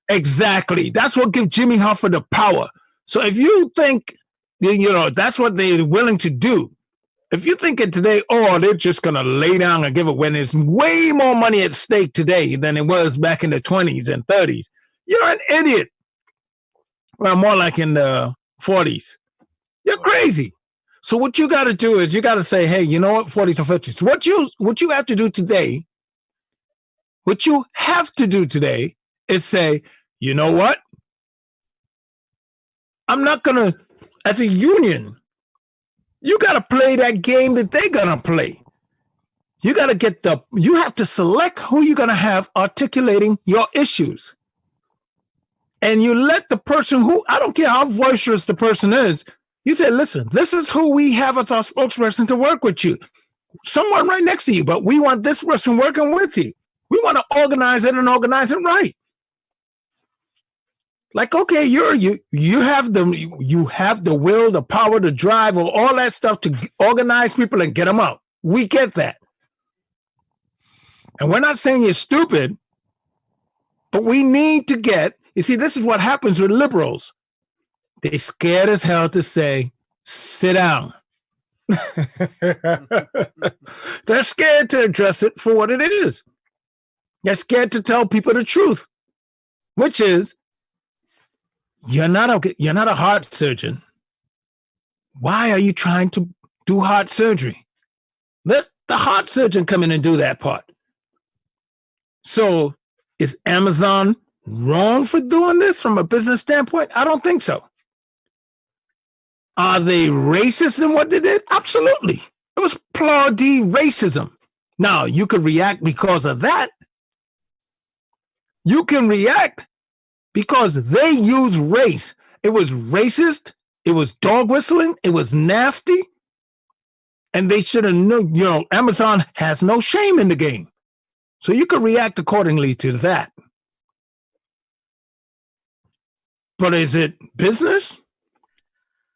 Exactly. That's what gives Jimmy Hoffa the power. So if you think, that's what they're willing to do. If you think it today, they're just going to lay down and give it when there's way more money at stake today than it was back in the 20s and 30s, you're an idiot. Well, more like in the 40s. You're crazy. So what you got to do is you got to say, hey, you know what, 40s and 50s. What you have to do today is say, you know what? I'm not going to, as a union, you got to play that game that they're going to play. You got to you have to select who you're going to have articulating your issues. And you let the person who, I don't care how boisterous the person is, you say, listen, this is who we have as our spokesperson to work with you. Someone right next to you, but we want this person working with you. We want to organize it and organize it right. Like, okay, you have the will, the power, the drive, or all that stuff to organize people and get them out. We get that. And we're not saying you're stupid, but we need to you see, this is what happens with liberals. They're scared as hell to say, sit down. They're scared to address it for what it is. They're scared to tell people the truth, which is, you're not a heart surgeon. Why are you trying to do heart surgery? Let the heart surgeon come in and do that part. So is Amazon wrong for doing this from a business standpoint? I don't think so. Are they racist in what they did? Absolutely. It was plaudit racism. Now, you could react because of that. You can react because they use race. It was racist. It was dog whistling. It was nasty. And they should have known, Amazon has no shame in the game. So you could react accordingly to that. But is it business?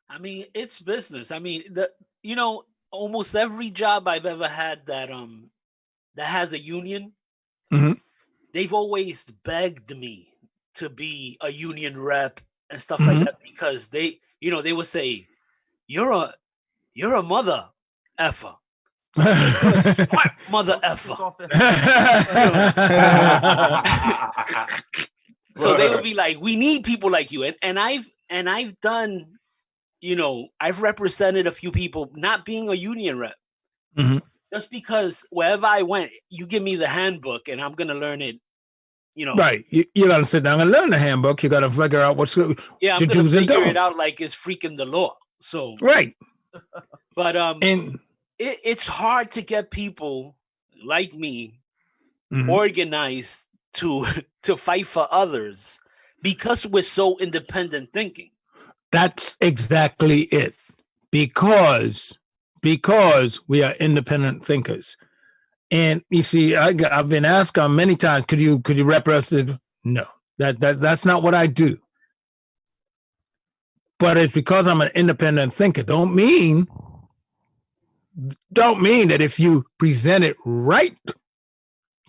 I mean, it's business. I mean, almost every job I've ever had that has a union, they've always begged me to be a union rep and stuff like that because they would say, "You're a mother effer." Smart mother effer. So they would be like, we need people like you. And And I've done, I've represented a few people, not being a union rep. Mm-hmm. Just because wherever I went, you give me the handbook and I'm gonna learn it. Right. You gotta sit down and learn the handbook. You gotta figure out what's I'm the gonna do's and figure it don'ts. out like it's freaking the law. So Right. But And it's hard to get people like me Mhm. organized to fight for others because we're so independent thinking. that's exactly it. Because we are independent thinkers. And you see, I've been asked many times, could you represent? No, that's not what I do. But it's because I'm an independent thinker. Don't mean that if you present it right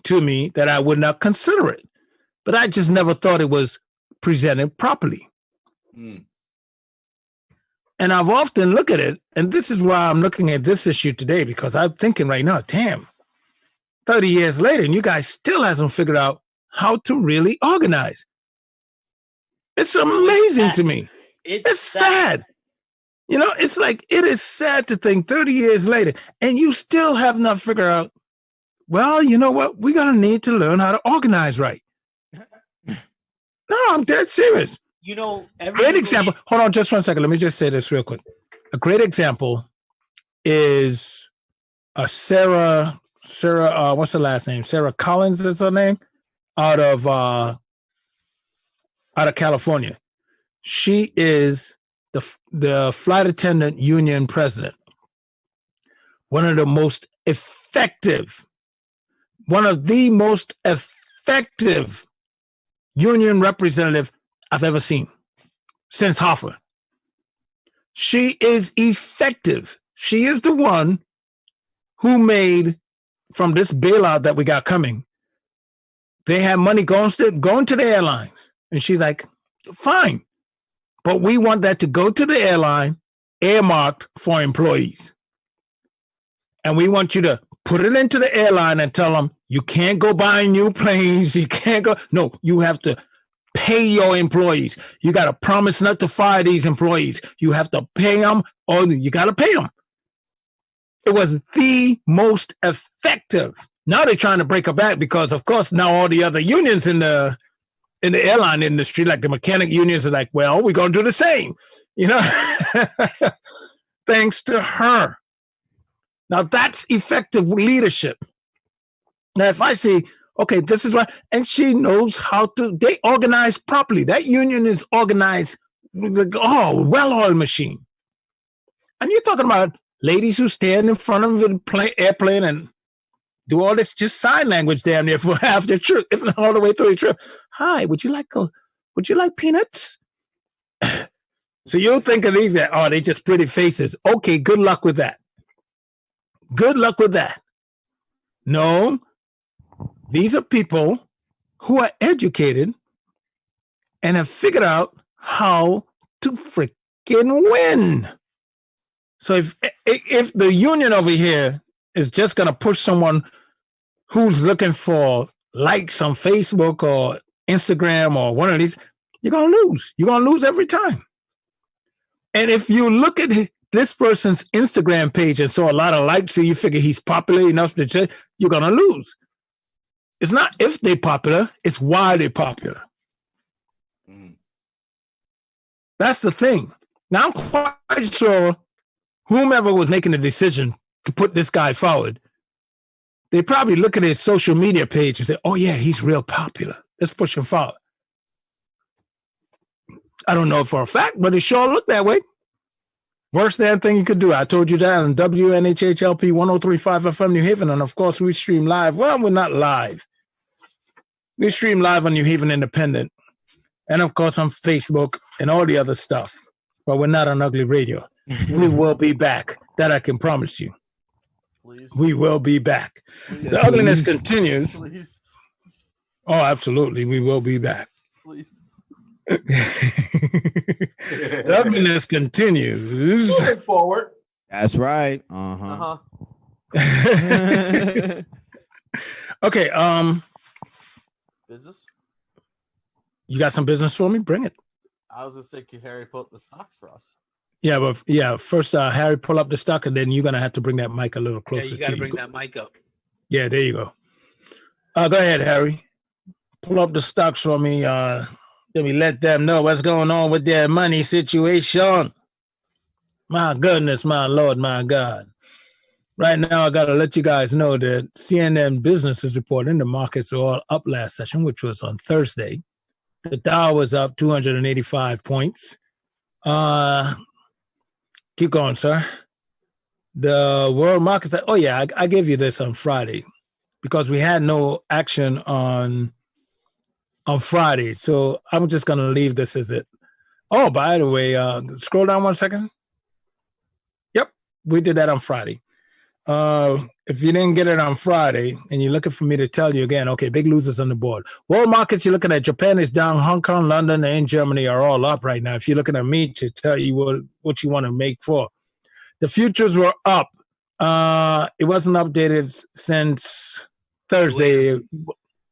to me that I would not consider it. But I just never thought it was presented properly. Mm. And I've often looked at it, and this is why I'm looking at this issue today, because I'm thinking right now, damn, 30 years later, and you guys still hasn't figured out how to really organize. It's amazing to me. It's sad. It's like, it is sad to think 30 years later, and you still have not figured out, well, you know what? We're going to need to learn how to organize right. No, I'm dead serious. Great example. Hold on just 1 second. Let me just say this real quick. A great example is Sarah, what's her last name? Sarah Collins is her name, out of California. She is the flight attendant union president. One of the most effective union representative I've ever seen since Hoffa. She is effective. She is the one who made, from this bailout that we got coming, they have money going to the airlines. And she's like, fine, but we want that to go to the airline earmarked for employees. And we want you to put it into the airline and tell them, you can't go buying new planes. You can't go. No, you have to pay your employees. You got to promise not to fire these employees. You have to pay them, or you got to pay them. It was the most effective. Now they're trying to break her back because, of course, now all the other unions in the airline industry, like the mechanic unions, are like, well, we're going to do the same. Thanks to her. Now that's effective leadership. Now, if I say, okay, this is what, and she knows how to, they organize properly. That union is organized, well-oiled machine. And you're talking about ladies who stand in front of the airplane and do all this just sign language damn near for half the trip, if not all the way through the trip. Hi, would you like peanuts? So you'll think of these, they just pretty faces. Okay, good luck with that. Good luck with that. No, these are people who are educated and have figured out how to freaking win. So if the union over here is just going to push someone who's looking for likes on Facebook or Instagram or one of these, you're going to lose. You're going to lose every time. And if you look at this person's Instagram page and saw a lot of likes, so you figure he's popular enough to you're going to lose. It's not if they're popular, it's why they're popular. Mm. That's the thing. Now, I'm quite sure whomever was making the decision to put this guy forward, they probably look at his social media page and say, oh, yeah, he's real popular. Let's push him forward. I don't know for a fact, but it sure looked that way. Worst damn thing you could do. I told you that on WNHHLP 103.5 FM New Haven. And of course, we stream live. Well, we're not live. We stream live on New Haven Independent. And of course, on Facebook and all the other stuff. But we're not on Ugly Radio. We will be back. That I can promise you. Please. We will be back. Please. The ugliness continues. Please. Oh, absolutely. We will be back. Please. The ugliness continues. Moving forward. That's right. Uh-huh. Okay. Business? You got some business for me? Bring it. I was gonna say, can Harry pull up the stocks for us? Yeah, but first, Harry, pull up the stock, and then you're gonna have to bring that mic a little Yeah, closer. you got to bring that mic up. Yeah, there you go. Go ahead, Harry. Pull up the stocks for me. Let me let them know what's going on with their money situation. My goodness, my Lord, my God. Right now, I got to let you guys know that CNN Business is reporting the markets are all up last session, which was on Thursday. The Dow was up 285 points. Keep going, sir. The world markets, I gave you this on Friday because we had no action on Friday. So I'm just going to leave this as it. Oh, by the way, scroll down 1 second. Yep, we did that on Friday. If you didn't get it on Friday and you're looking for me to tell you again, okay, big losers on the board. World markets, you're looking at Japan is down, Hong Kong, London, and Germany are all up right now. If you're looking at me to tell you what you want to make for. The futures were up. It wasn't updated since Thursday,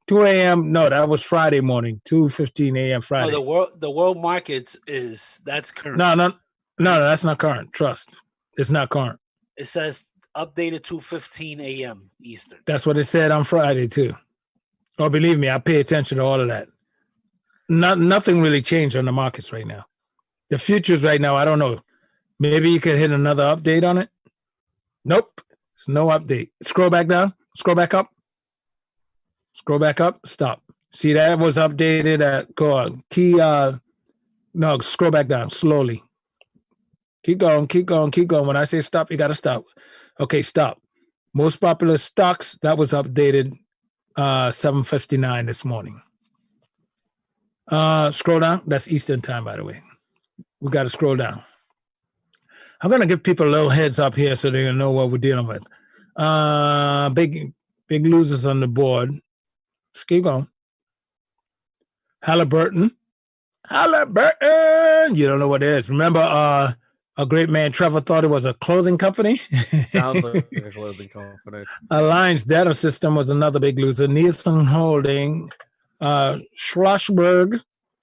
2 a.m. No, that was Friday morning, 2:15 a.m. Friday. No, the world markets that's current. No, that's not current. Trust. It's not current. It says updated 2:15 a.m. Eastern. That's what it said on Friday too. Oh, believe me, I pay attention to all of that. Nothing really changed on the markets right now. The futures right now, I don't know. Maybe you could hit another update on it. Nope, there's no update. Scroll back down. Scroll back up. Scroll back up. Stop. See, that was updated. Go on. No, scroll back down slowly. Keep going. Keep going. Keep going. When I say stop, you got to stop. Okay, stop. Most popular stocks, that was updated 7:59 this morning. Scroll down. That's Eastern time, by the way. We got to scroll down. I'm going to give people a little heads up here so they know what we're dealing with. Big losers on the board. Let's keep going. Halliburton. You don't know what it is. Remember, a great man, Trevor, thought it was a clothing company. Sounds like a clothing company. Alliance Data System was another big loser. Nielsen Holding, Schlossberg,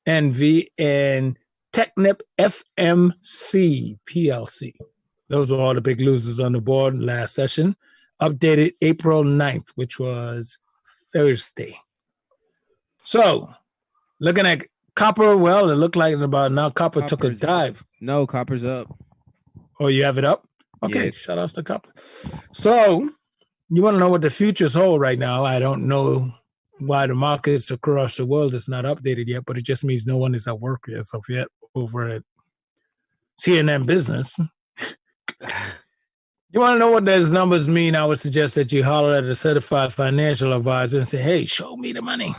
NV, and Technip FMC PLC. Those were all the big losers on the board last session. Updated April 9th, which was Thursday. So, looking at copper, well, it looked like copper took a dive. No, copper's up. Oh, you have it up? Okay, Yeah. shout out to copper. So, you want to know what the futures hold right now? I don't know why the markets across the world is not updated yet, but it just means no one is at work as of yet over at CNN Business. You want to know what those numbers mean? I would suggest that you holler at a certified financial advisor and say, hey, show me the money.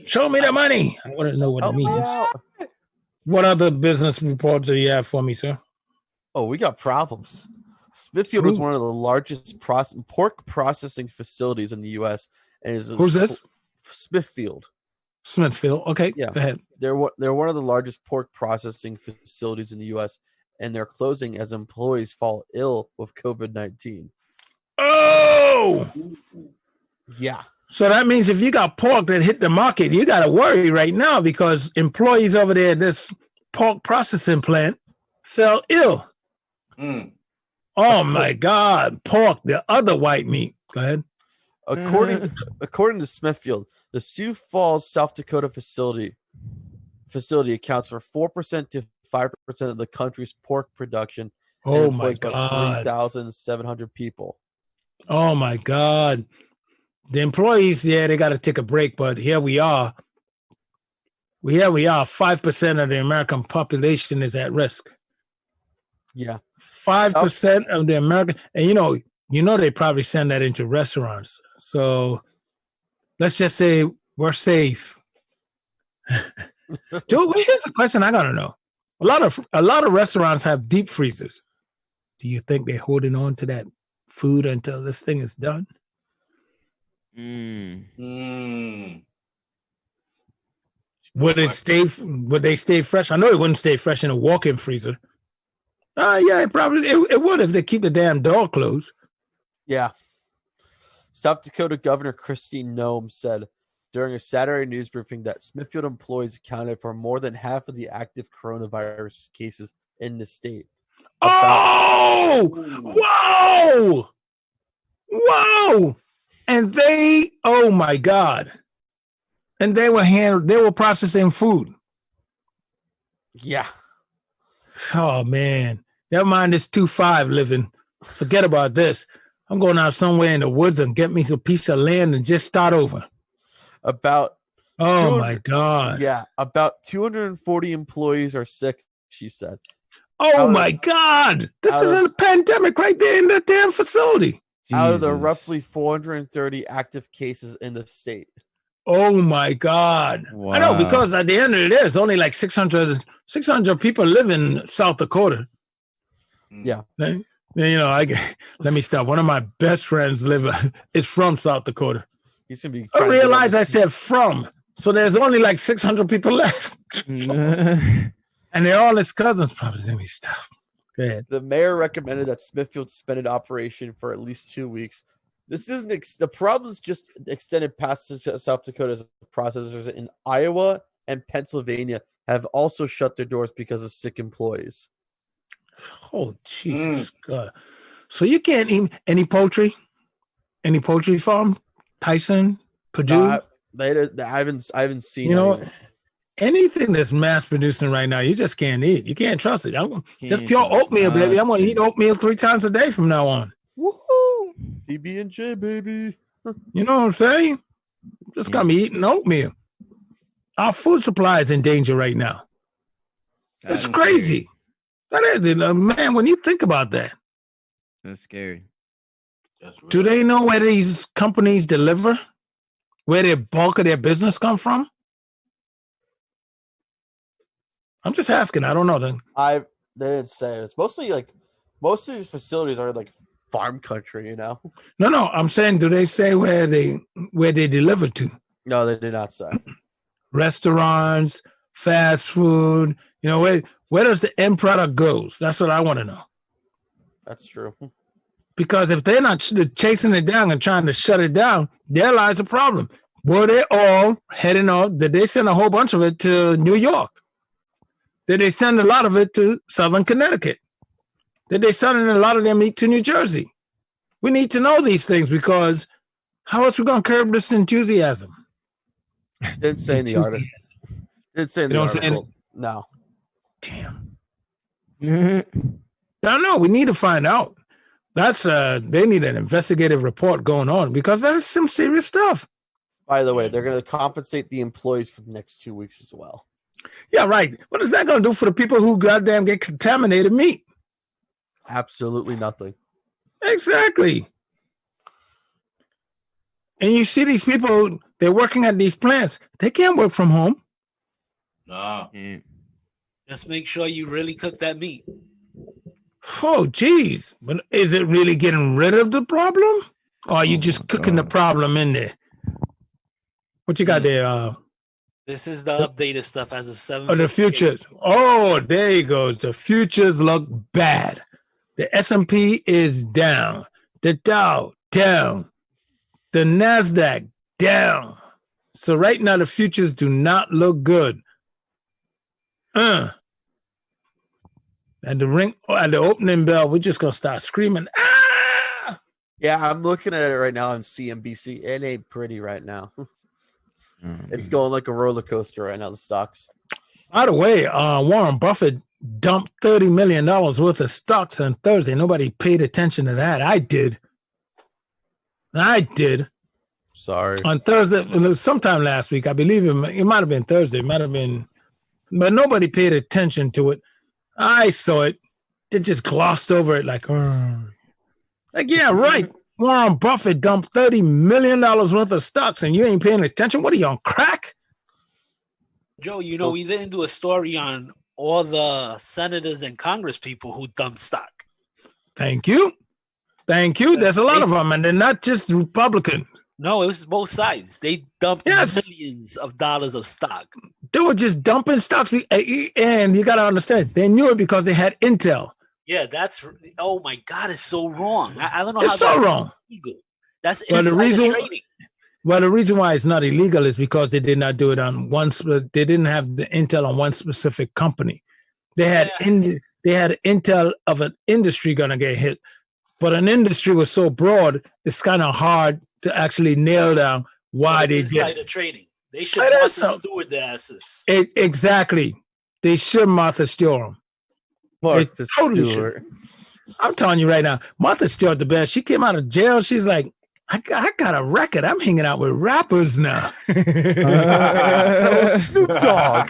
Show me the money. I want to know what it means. What other business reports do you have for me, sir? Oh, we got problems. Smithfield is one of the largest pork processing facilities in the U.S. And Who's this? Smithfield. Smithfield. Okay, yeah. Go ahead. They're one of the largest pork processing facilities in the U.S. and they're closing as employees fall ill with COVID-19. Oh, yeah. So that means if you got pork that hit the market, you got to worry right now because employees over there at this pork processing plant fell ill. Oh my God, pork, the other white meat. Go ahead. According to Smithfield, the Sioux Falls, South Dakota facility accounts for 4% to 5% of the country's pork production. Oh my God, 3,700 people. Oh my God, the employees, they got to take a break, but here we are. 5% of the American population is at risk. Yeah, 5% of the American, and you know they probably send that into restaurants. So let's just say we're safe. Dude, here's a question I gotta know. A lot of restaurants have deep freezers. Do you think they're holding on to that food until this thing is done? Would they stay fresh? I know it wouldn't stay fresh in a walk-in freezer. Yeah, it would if they keep the damn door closed. Yeah. South Dakota Governor Christine Noem said during a Saturday news briefing that Smithfield employees accounted for more than half of the active coronavirus cases in the state. Whoa! And oh my God. And they were processing food. Yeah. Oh man. Never mind this 2-5 living. Forget about this. I'm going out somewhere in the woods and get me a piece of land and just start over. About my God. Yeah, about 240 employees are sick, she said. Oh my God. This is a pandemic right there in that damn facility. Out of the roughly 430 active cases in the state. Oh my God. Wow. I know, because at the end of the day, it's only like 600 people live in South Dakota. Yeah. You know, let me stop. One of my best friends is from South Dakota. He's gonna be. I realized I said from. So there's only like 600 people left. And they're all his cousins, probably. Let me stop. Go ahead. The mayor recommended that Smithfield suspended operation for at least 2 weeks. This isn't the problem's just extended past South Dakota's processors in Iowa and Pennsylvania have also shut their doors because of sick employees. Oh, Jesus God. So you can't eat any poultry? Any poultry farm? Tyson? Purdue? I haven't seen. You know, anything that's mass producing right now, you just can't eat. You can't trust it. Just pure oatmeal, baby. I'm going to eat oatmeal 3 times a day from now on. Woohoo! PB&J, baby. You know what I'm saying? Just got me eating oatmeal. Our food supply is in danger right now. It's crazy. That is, man, when you think about that. That's scary. Do they know where these companies deliver? Where the bulk of their business come from? I'm just asking. I don't know. They didn't say. It's mostly like most of these facilities are like farm country, you know. No. I'm saying, do they say where they deliver to? No, they did not say. Restaurants, fast food. You know, where does the end product goes? That's what I want to know. That's true. Because if they're not chasing it down and trying to shut it down, there lies a problem. Were they all heading off? Did they send a whole bunch of it to New York? Did they send a lot of it to Southern Connecticut? Did they send a lot of their meat to New Jersey? We need to know these things, because how else are we going to curb this enthusiasm? Didn't say in the article. Didn't say in the article. No. Damn. No, we need to find out. That's they need an investigative report going on, because that is some serious stuff. By the way, they're going to compensate the employees for the next 2 weeks as well. Yeah, right. What is that going to do for the people who goddamn get contaminated meat? Absolutely nothing. Exactly. And you see these people, they're working at these plants. They can't work from home. No. Just make sure you really cook that meat. Oh, geez. But is it really getting rid of the problem? Or are you just cooking the problem in there? What you got there? This is the updated stuff as a 7. Oh, the futures. Oh, there you go. The futures look bad. The S&P is down. The Dow down. The NASDAQ down. So right now the futures do not look good. And the ring at the opening bell, we're just gonna start screaming. Ah! Yeah, I'm looking at it right now on CNBC. It ain't pretty right now. It's going like a roller coaster right now, the stocks. By the way, Warren Buffett dumped $30 million worth of stocks on Thursday. Nobody paid attention to that. I did. Sorry. On Thursday, sometime last week, I believe it might have been Thursday. It might have been, but nobody paid attention to it. I saw it. They just glossed over it like, yeah, right. Warren Buffett dumped $30 million worth of stocks and you ain't paying attention? What are you, on crack? Joe, you know, we didn't do a story on all the senators and Congress people who dumped stock. Thank you. There's a lot of them, and they're not just Republican. No, it was both sides. They dumped millions of dollars of stock. They were just dumping stocks, and you got to understand, they knew it because they had intel. Yeah, that's. Oh my God, it's so wrong. I don't know. It's how so wrong. Legal. That's well, the reason. trading. Well, the reason why it's not illegal is because they did not do it on they didn't have the intel on one specific company. They had intel of an industry gonna get hit, but an industry was so broad, it's kind of hard to actually nail down why they did. Insider trading. They should Martha Stewart their asses. Exactly. They should Martha Stewart them. Martha Stewart. I'm telling you right now, Martha Stewart the best. She came out of jail. She's like, I got a record. I'm hanging out with rappers now. Snoop Dogg.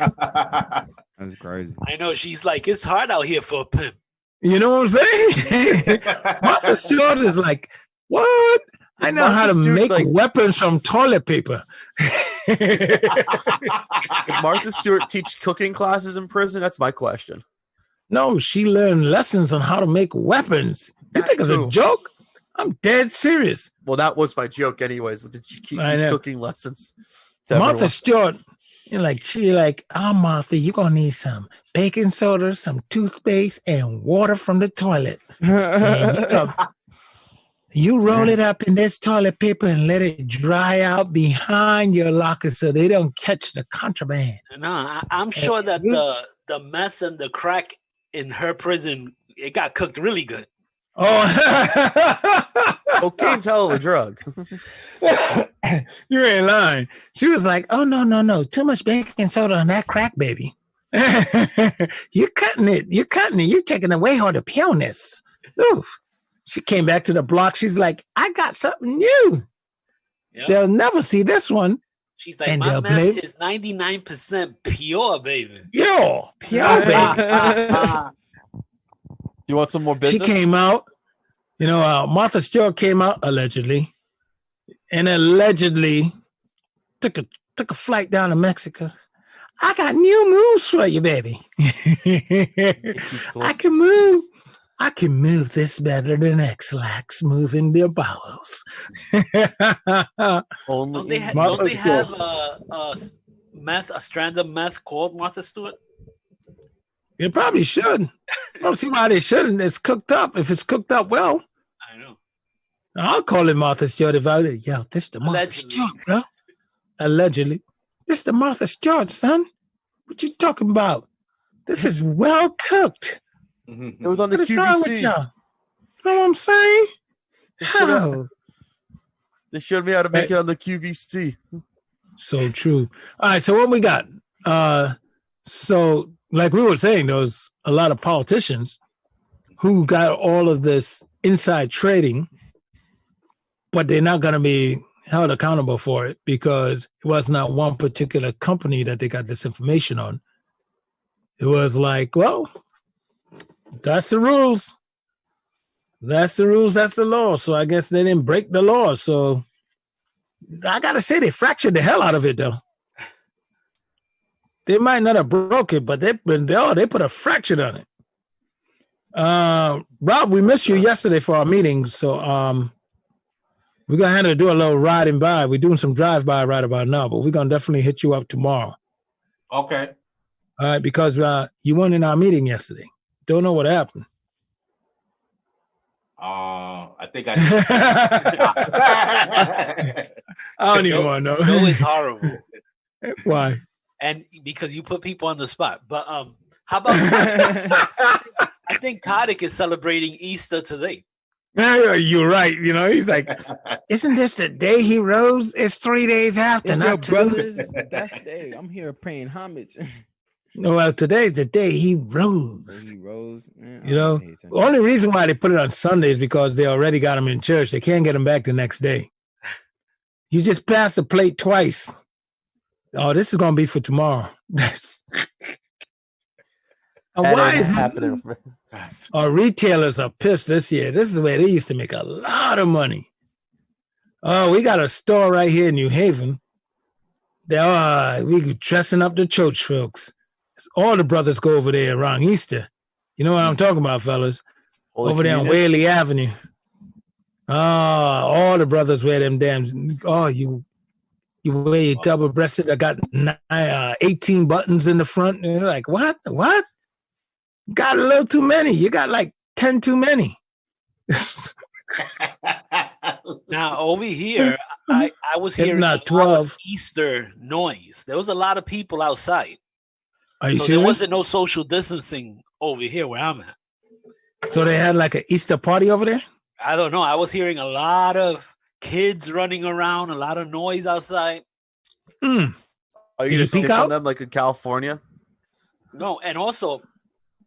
That's crazy. I know. She's like, it's hard out here for a pimp. You know what I'm saying? Martha Stewart is like, what? I know how to make weapons from toilet paper. Did Martha Stewart teach cooking classes in prison? That's my question. No, she learned lessons on how to make weapons. You think it's a joke? I'm dead serious. Well, that was my joke anyways. Did she keep cooking lessons? Martha Stewart, she like, oh, Martha, you're going to need some baking soda, some toothpaste, and water from the toilet. You roll it up in this toilet paper and let it dry out behind your locker so they don't catch the contraband. No, I'm sure that the meth and the crack in her prison, it got cooked really good. Oh, cocaine's hell of a drug. You ain't lying. She was like, oh, no. Too much baking soda on that crack, baby. You're cutting it. You're taking away all the pureness. Ooh. She came back to the block. She's like, I got something new. Yep. They'll never see this one. She's like, my meth is 99% pure, baby. Pure, baby. You want some more business? She came out. Martha Stewart came out allegedly, and allegedly took a flight down to Mexico. I got new moves for you, baby. I can move this better than X-Lax moving their bowels. Don't they have a strand of meth called Martha Stewart? You probably should. I don't see why they shouldn't. It's cooked up. If it's cooked up well. I know. I'll call it Martha Stewart if this is the Martha Stewart, bro. Allegedly. This is the Martha Stewart, son. What you talking about? This is well cooked. It was on the QVC. You know what I'm saying? They showed me how to make it on the QVC. So true. All right, so what we got? So like we were saying, there was a lot of politicians who got all of this inside trading, but they're not going to be held accountable for it because it was not one particular company that they got this information on. It was like, well, that's the rules. That's the rules. That's the law. So I guess they didn't break the law. So I got to say they fractured the hell out of it, though. They might not have broke it, but they put a fracture on it. Rob, we missed you yesterday for our meeting. So we're going to have to do a little riding by. We're doing some drive-by right about now, but we're going to definitely hit you up tomorrow. Okay. All right, because you weren't in our meeting yesterday. Don't know what happened. I think I I don't even want to know. No, it's horrible. Why? And because you put people on the spot. But how about I think Kodak is celebrating Easter today. You're right. He's like, isn't this the day he rose? It's 3 days after. It's your brothers. That's the day. I'm here paying homage. No, well, today's the day he rose. He rose. Man, the only reason why they put it on Sunday is because they already got him in church. They can't get him back the next day. You just passed the plate twice. Oh, this is going to be for tomorrow. Why is happening? Our retailers are pissed this year. This is where they used to make a lot of money. Oh, we got a store right here in New Haven. We dressing up the church folks. All the brothers go over there around Easter. You know what I'm talking about, fellas? Over there on Whaley Avenue. All the brothers wear them damn. You wear your double-breasted. I got 18 buttons in the front. And you're like, what? What? Got a little too many. You got like 10 too many. Now, over here, I was It's hearing not a lot 12. of Easter noise. There was a lot of people outside. Are you So serious? there wasn't no social distancing over here where I'm at. So they had like an Easter party over there? I don't know. I was hearing a lot of kids running around, a lot of noise outside. Mm. Are Did you you just peek stick on out? them like in California? No, and also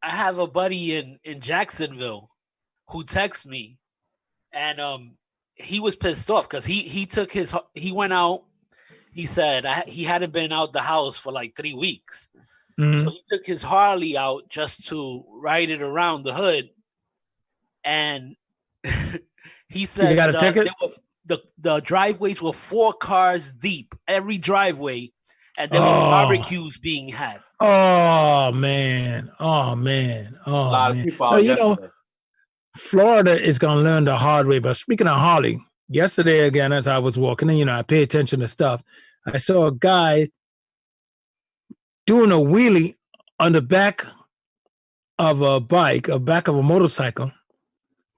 I have a buddy in Jacksonville who texted me, and he was pissed off because he went out. He said he hadn't been out the house for like 3 weeks. Mhm. So he took his Harley out just to ride it around the hood, and he said got a ticket? the driveways were 4 cars deep, every driveway, and there were Oh. barbecues being had. Oh man. Oh man. Oh A lot man. of people No, out you know, yesterday. Florida is gonna learn the hard way. But speaking of Harley, yesterday again, as I was walking, and I pay attention to stuff, I saw a guy doing a wheelie on the back of a bike, back of a motorcycle,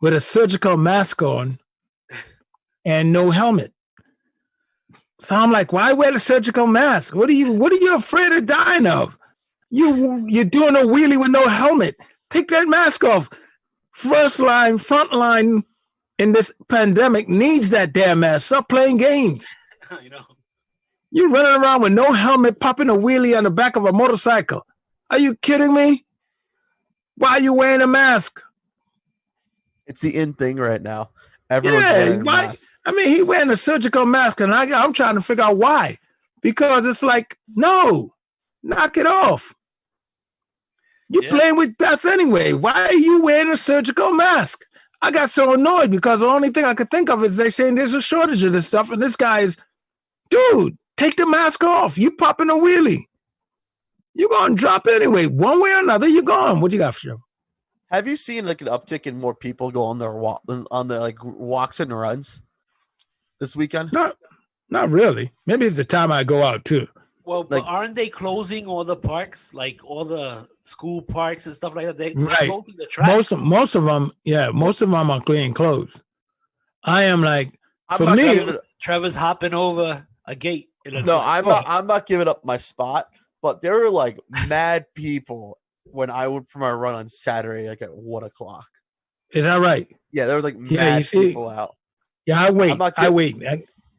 with a surgical mask on and no helmet. So I'm like, why wear the surgical mask? What are you afraid of dying of? You're doing a wheelie with no helmet. Take that mask off. Front line in this pandemic needs that damn mask. Stop playing games. You know. You're running around with no helmet, popping a wheelie on the back of a motorcycle. Are you kidding me? Why are you wearing a mask? It's the in thing right now. Everyone's Yeah, wearing why? masks. I mean, he wearing a surgical mask, and I'm trying to figure out why. Because it's like, no, knock it off. You're playing with death anyway. Why are you wearing a surgical mask? I got so annoyed because the only thing I could think of is they're saying there's a shortage of this stuff, and this guy is, dude, take the mask off. You popping a wheelie. You're going to drop anyway. One way or another, you're gone. What you got for sure? Have you seen like an uptick in more people go on their walks and runs this weekend? Not really. Maybe it's the time I go out too. Well, but aren't they closing all the parks, like all the school parks and stuff like that? They're closing the track. Most of them, yeah, most of them are clean closed. I am like, for me, Trevor's hopping over a gate. No, I'm not giving up my spot, but there were like mad people when I went for my run on Saturday, like at 1 o'clock. Is that right? Yeah, there was like mad people out. Yeah, I wait.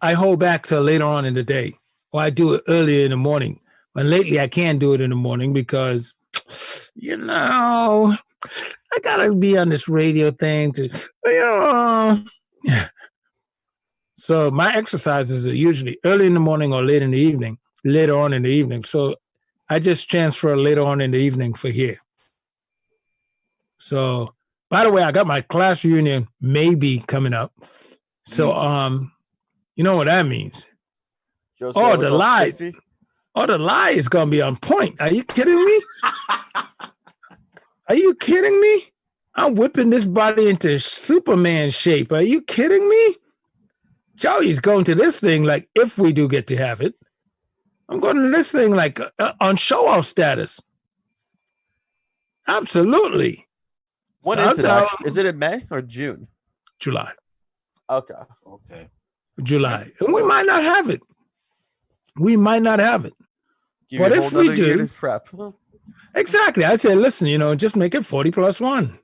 I hold back till later on in the day. Or I do it earlier in the morning. But lately I can't do it in the morning because, I gotta be on this radio thing So my exercises are usually early in the morning or later on in the evening. So I just transfer later on in the evening for here. So, by the way, I got my class reunion maybe coming up. So, you know what that means? The lie is going to be on point. Are you kidding me? Are you kidding me? I'm whipping this body into Superman shape. Are you kidding me? Joey's going to this thing like, if we do get to have it, I'm going to this thing like on show-off status. Absolutely. When is it actually? Is it in May or June? July. Okay. July. And we might not have it. Give But you a if whole we nother year do, to prep. exactly. I said, listen, just make it 40+1.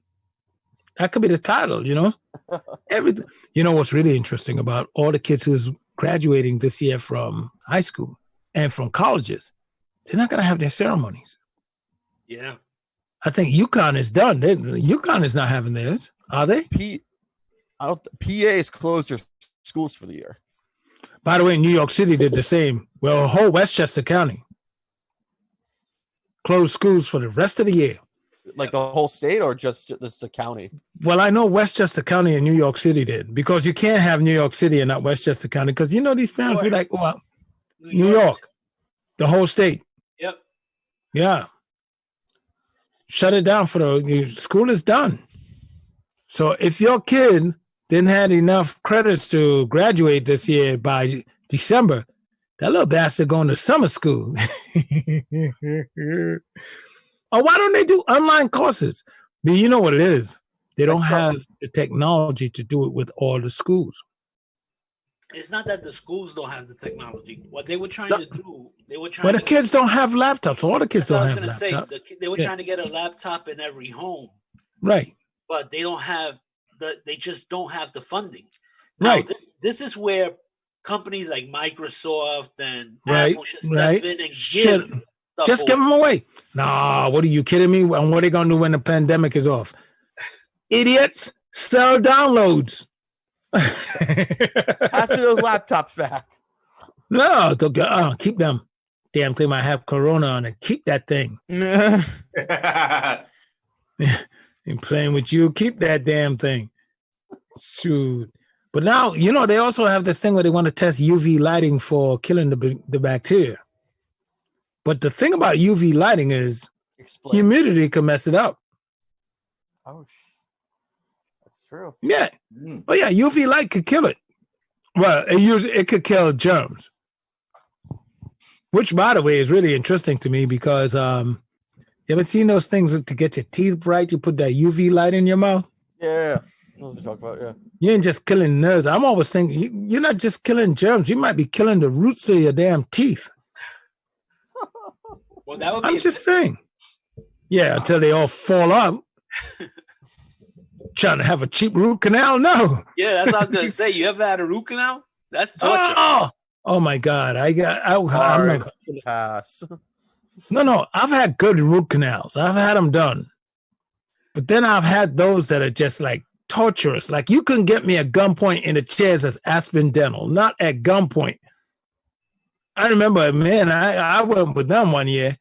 That could be the title, Everything. You know what's really interesting about all the kids who's graduating this year from high school and from colleges, they're not going to have their ceremonies. Yeah. I think UConn is done. UConn is not having theirs, are they? PA has closed their schools for the year. By the way, New York City did the same. Well, whole Westchester County closed schools for the rest of the year. Like the whole state or just the county? Well, I know Westchester County and New York City did, because you can't have New York City and not Westchester County, because these parents be like, well, New York, the whole state. Yep. Yeah. Shut it down for the school is done. So if your kid didn't have enough credits to graduate this year by December, that little bastard going to summer school. Or why don't they do online courses? But you know what it is? They don't have the technology to do it with all the schools. it's not that the schools don't have the technology. What they were trying to do, they were trying. Well, the kids don't have laptops. All the kids don't have laptops. They were Yeah. trying to get a laptop in every home, Right. but they don't have they just don't have the funding. Now, Right. this is where companies like Microsoft and Right. Apple should step Right. in and Shit. give. stuff Just give away. them away. Nah, what are you kidding me? And what are they going to do when the pandemic is off? Idiots, sell downloads. Ask me those laptops back. No, keep them. Damn thing might have corona on it. Keep that thing. And playing with you, keep that damn thing. Shoot. But now, they also have this thing where they want to test UV lighting for killing the bacteria. But the thing about UV lighting is humidity can mess it up. Oh, that's true. Yeah. But yeah, UV light could kill it. Well, it could kill germs. Which, by the way, is really interesting to me because you ever seen those things to get your teeth bright? You put that UV light in your mouth? Yeah. That's what we talk about, yeah. You ain't just killing nerves. I'm always thinking you're not just killing germs. You might be killing the roots of your damn teeth. Well, that would be I'm just saying. Yeah, until they all fall up. Trying to have a cheap root canal? No. Yeah, that's what I was gonna say. You ever had a root canal? That's torture. Oh my God. I'm not, pass. No. I've had good root canals. I've had them done. But then I've had those that are just like torturous. Like you couldn't get me at gunpoint in the chairs as Aspen Dental, not at gunpoint. I remember, man, I went with them one year.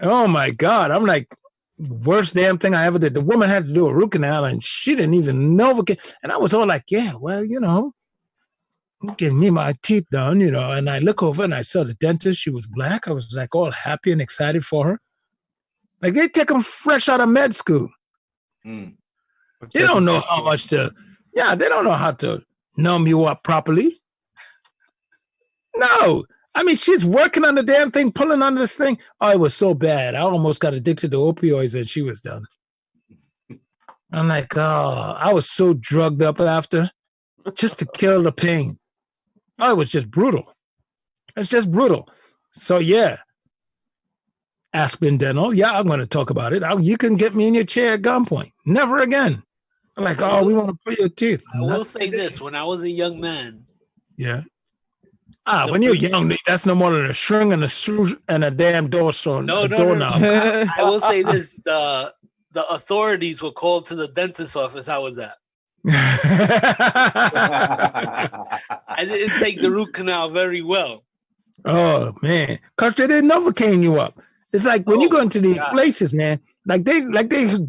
Oh my God. I'm like, worst damn thing I ever did. The woman had to do a root canal and she didn't even know. And I was all like, yeah, well, getting me my teeth done, and I look over and I saw the dentist. She was black. I was like all happy and excited for her. Like they take them fresh out of med school. They don't know how much they don't know how to numb you up properly. No. I mean, she's working on the damn thing, pulling on this thing. Oh, it was so bad. I almost got addicted to opioids and she was done. I'm like, I was so drugged up after just to kill the pain. Oh, it was just brutal. It's just brutal. So, yeah. Aspen Dental. Yeah, I'm going to talk about it. You can get me in your chair at gunpoint. Never again. I'm like, we want to pull your teeth. I will say this. When I was a young man. Yeah. When you're young, that's no more than a string and a damn doorknob. No. I will say this: the authorities were called to the dentist's office. I was at. I didn't take the root canal very well. Oh man, because they didn't Novocaine you up. It's like when you go into these places, man. Like they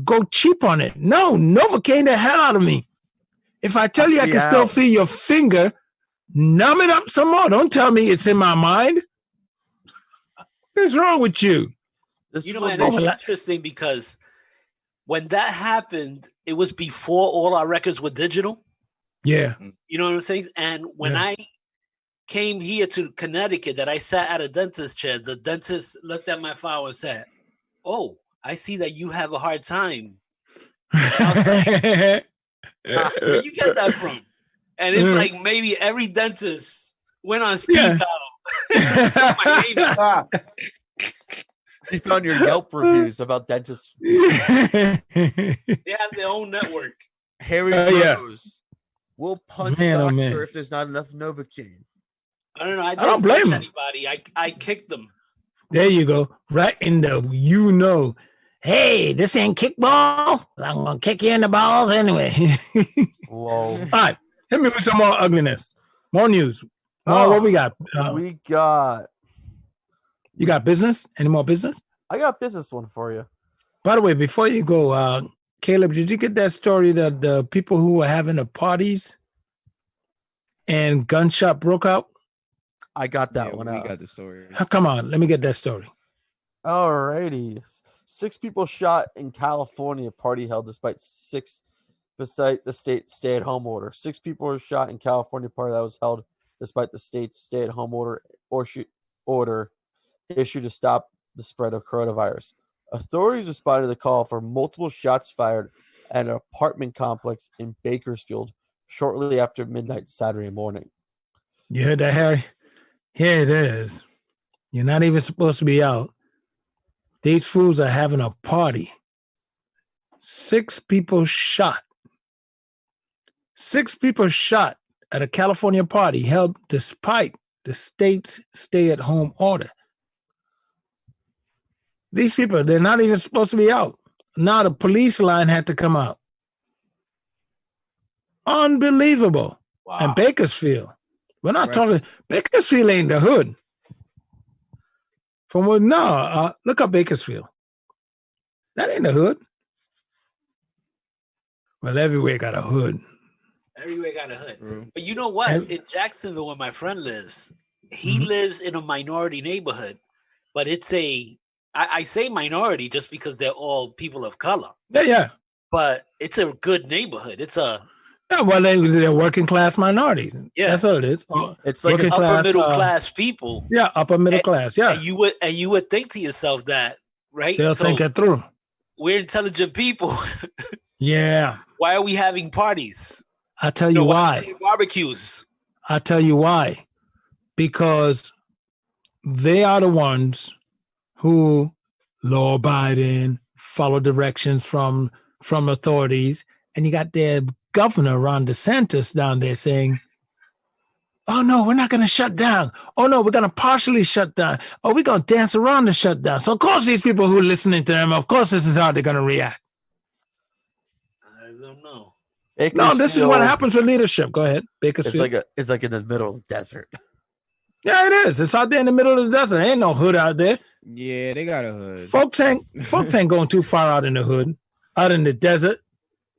go cheap on it. No, Novocaine the hell out of me. If I tell you I can still feel your finger. Numb it up some more. Don't tell me it's in my mind. What's wrong with you? Man, it's interesting because when that happened, it was before all our records were digital. Yeah. You know what I'm saying? And when I came here to Connecticut, that I sat at a dentist chair, the dentist looked at my file and said, "Oh, I see that you have a hard time." Where you get that from? And it's like maybe every dentist went on speed dial. You found your Yelp reviews about dentists. They have their own network. Harry Rose will punch doctor if there's not enough Novocaine. I don't know. I don't blame anybody. I kicked them. There you go. Right in the hey, this ain't kickball. I'm gonna kick you in the balls anyway. Whoa. All right. Hit me with some more ugliness. More news. What we got? We got. You got business? Any more business? I got business one for you. By the way, before you go, Caleb, did you get that story that the people who were having the parties and gunshot broke out? I got that one out. We got the story. Come on, let me get that story. All righty. 6 people shot in California. Party held despite the state stay-at-home order. 6 people were shot in California party that was held despite the state's stay-at-home order issued to stop the spread of coronavirus. Authorities responded to the call for multiple shots fired at an apartment complex in Bakersfield shortly after midnight Saturday morning. You heard that, Harry? Here it is. You're not even supposed to be out. These fools are having a party. 6 people shot. 6 people shot at a California party held despite the state's stay-at-home order. These people, they're not even supposed to be out. Now the police line had to come out. Unbelievable. Wow. And Bakersfield. We're not talking, Bakersfield ain't the hood. Look up Bakersfield. That ain't the hood. Well, everywhere got a hood. Everywhere got a hood. But you know what? In Jacksonville, where my friend lives, he lives in a minority neighborhood, but it's I say minority just because they're all people of color. Yeah. But it's a good neighborhood. Well, they're working class minorities. Yeah, that's what it is. It's like upper middle class people. Yeah, upper middle class. Yeah, and you would think to yourself that, right? They'll think it through. We're intelligent people. Yeah. Why are we having parties? I'll tell you why. Barbecues. I'll tell you why. Because they are the ones who law abiding, follow directions from authorities, and you got their governor Ron DeSantis down there saying, "Oh no, we're not going to shut down. Oh no, we're going to partially shut down. Oh, we're going to dance around the shutdown." So of course, these people who are listening to them, of course, this is how they're going to react. I don't know. No, this is what happens with leadership. Go ahead, Bakersfield. It's like in the middle of the desert. Yeah, it is. It's out there in the middle of the desert. Ain't no hood out there. Yeah, they got a hood. Folks ain't going too far out in the hood, out in the desert.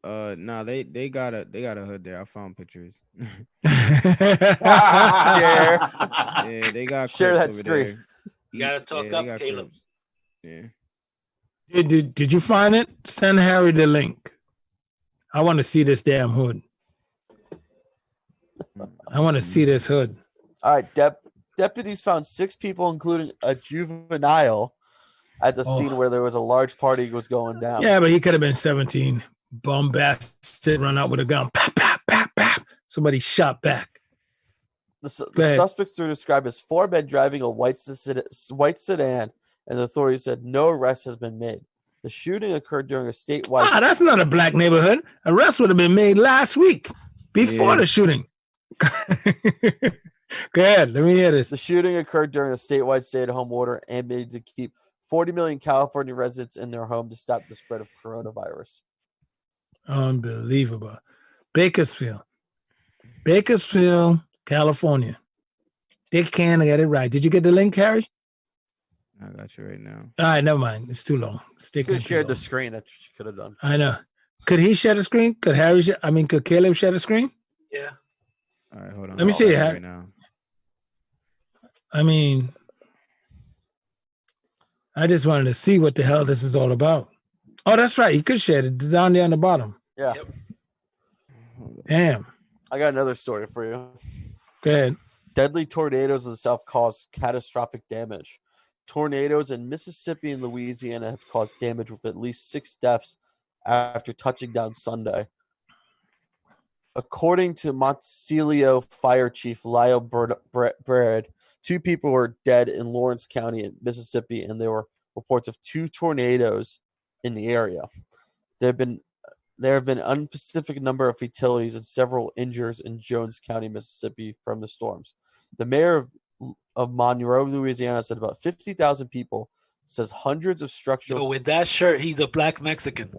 No, they got a hood there. I found pictures. Share. Yeah, they got share that over screen. there. You gotta talk up, Caleb. Clips. Yeah. Did you find it? Send Harry the link. I want to see this damn hood. I want to see this hood. All right, deputies found 6 people, including a juvenile, at the scene where there was a large party was going down. Yeah, but he could have been 17. Bum bastard run out with a gun. Pop, pop, pop, pop. Somebody shot back. The suspects were described as 4 men driving a white sedan, and the authorities said no arrest has been made. The shooting occurred during a statewide... that's not a black neighborhood. Arrest would have been made last week, before the shooting. Go ahead, let me hear this. The shooting occurred during a statewide stay-at-home order and made to keep 40 million California residents in their home to stop the spread of coronavirus. Unbelievable. Bakersfield, California. They can't get it right. Did you get the link, Harry? I got you right now. All right, never mind. It's too long. You could have shared the screen. That you could have done. I know. Could he share the screen? Could Caleb share the screen? Yeah. All right, hold on. Let me see it, Harry. Right now. I just wanted to see what the hell this is all about. Oh, that's right. He could share it. It's down there on the bottom. Yeah. Yep. Damn. I got another story for you. Go ahead. Deadly tornadoes in the South caused catastrophic damage. Tornadoes in Mississippi and Louisiana have caused damage with at least 6 deaths after touching down Sunday. According to Montecelio Fire Chief Lyle Baird, 2 people were dead in Lawrence County in Mississippi, and there were reports of 2 tornadoes in the area. There have been unspecific number of fatalities and several injuries in Jones County, Mississippi, from the storms. The mayor of Monroe, Louisiana, said about 50,000 people. Says hundreds of structural. With that shirt, he's a black Mexican.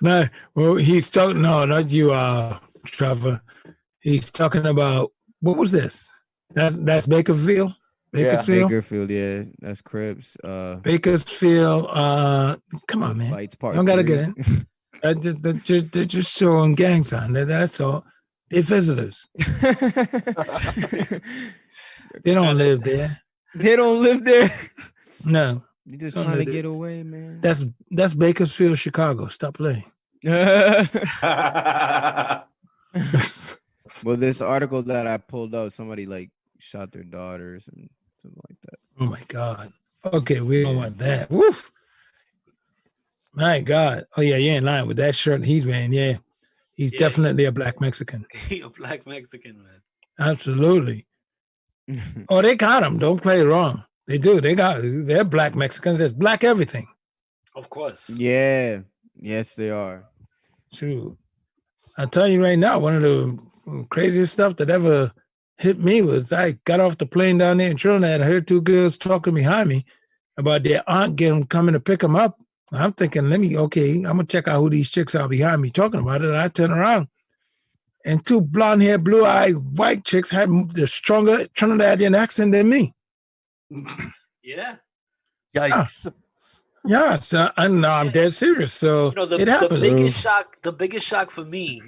No, well, he's talking. No, not you, Trevor. He's talking about what was this? That's Bakersfield. Bakersfield. Bakersfield, yeah, that's Crips. Bakersfield. Come on, man. Fights part don't gotta 3. get in. They're just showing gang sign. That's all. They're visitors. They don't live there. They don't live there. No. They're just trying to get away, man. That's Bakersfield, Chicago. Stop playing. Well, this article that I pulled out, somebody like shot their daughters and something like that. Oh my God. Okay, we don't want that. Woof. My God. Oh yeah, you're in line with that shirt he's wearing. Yeah. He's Yeah, definitely a black Mexican. He a black Mexican, man. Absolutely. Oh, they got them. Don't play it wrong. They do. They're black Mexicans. It's black everything. Of course. Yeah. Yes, they are. True. I'll tell you right now, one of the craziest stuff that ever hit me was I got off the plane down there in Trinidad. I heard two girls talking behind me about their aunt coming to pick them up. I'm thinking, I'm gonna check out who these chicks are behind me talking about it. And I turn around, and two blonde-haired, blue-eyed white chicks had the stronger Trinidadian accent than me. Yeah. Yikes. Yeah, so I'm dead serious. So You know, it happened. the biggest shock for me,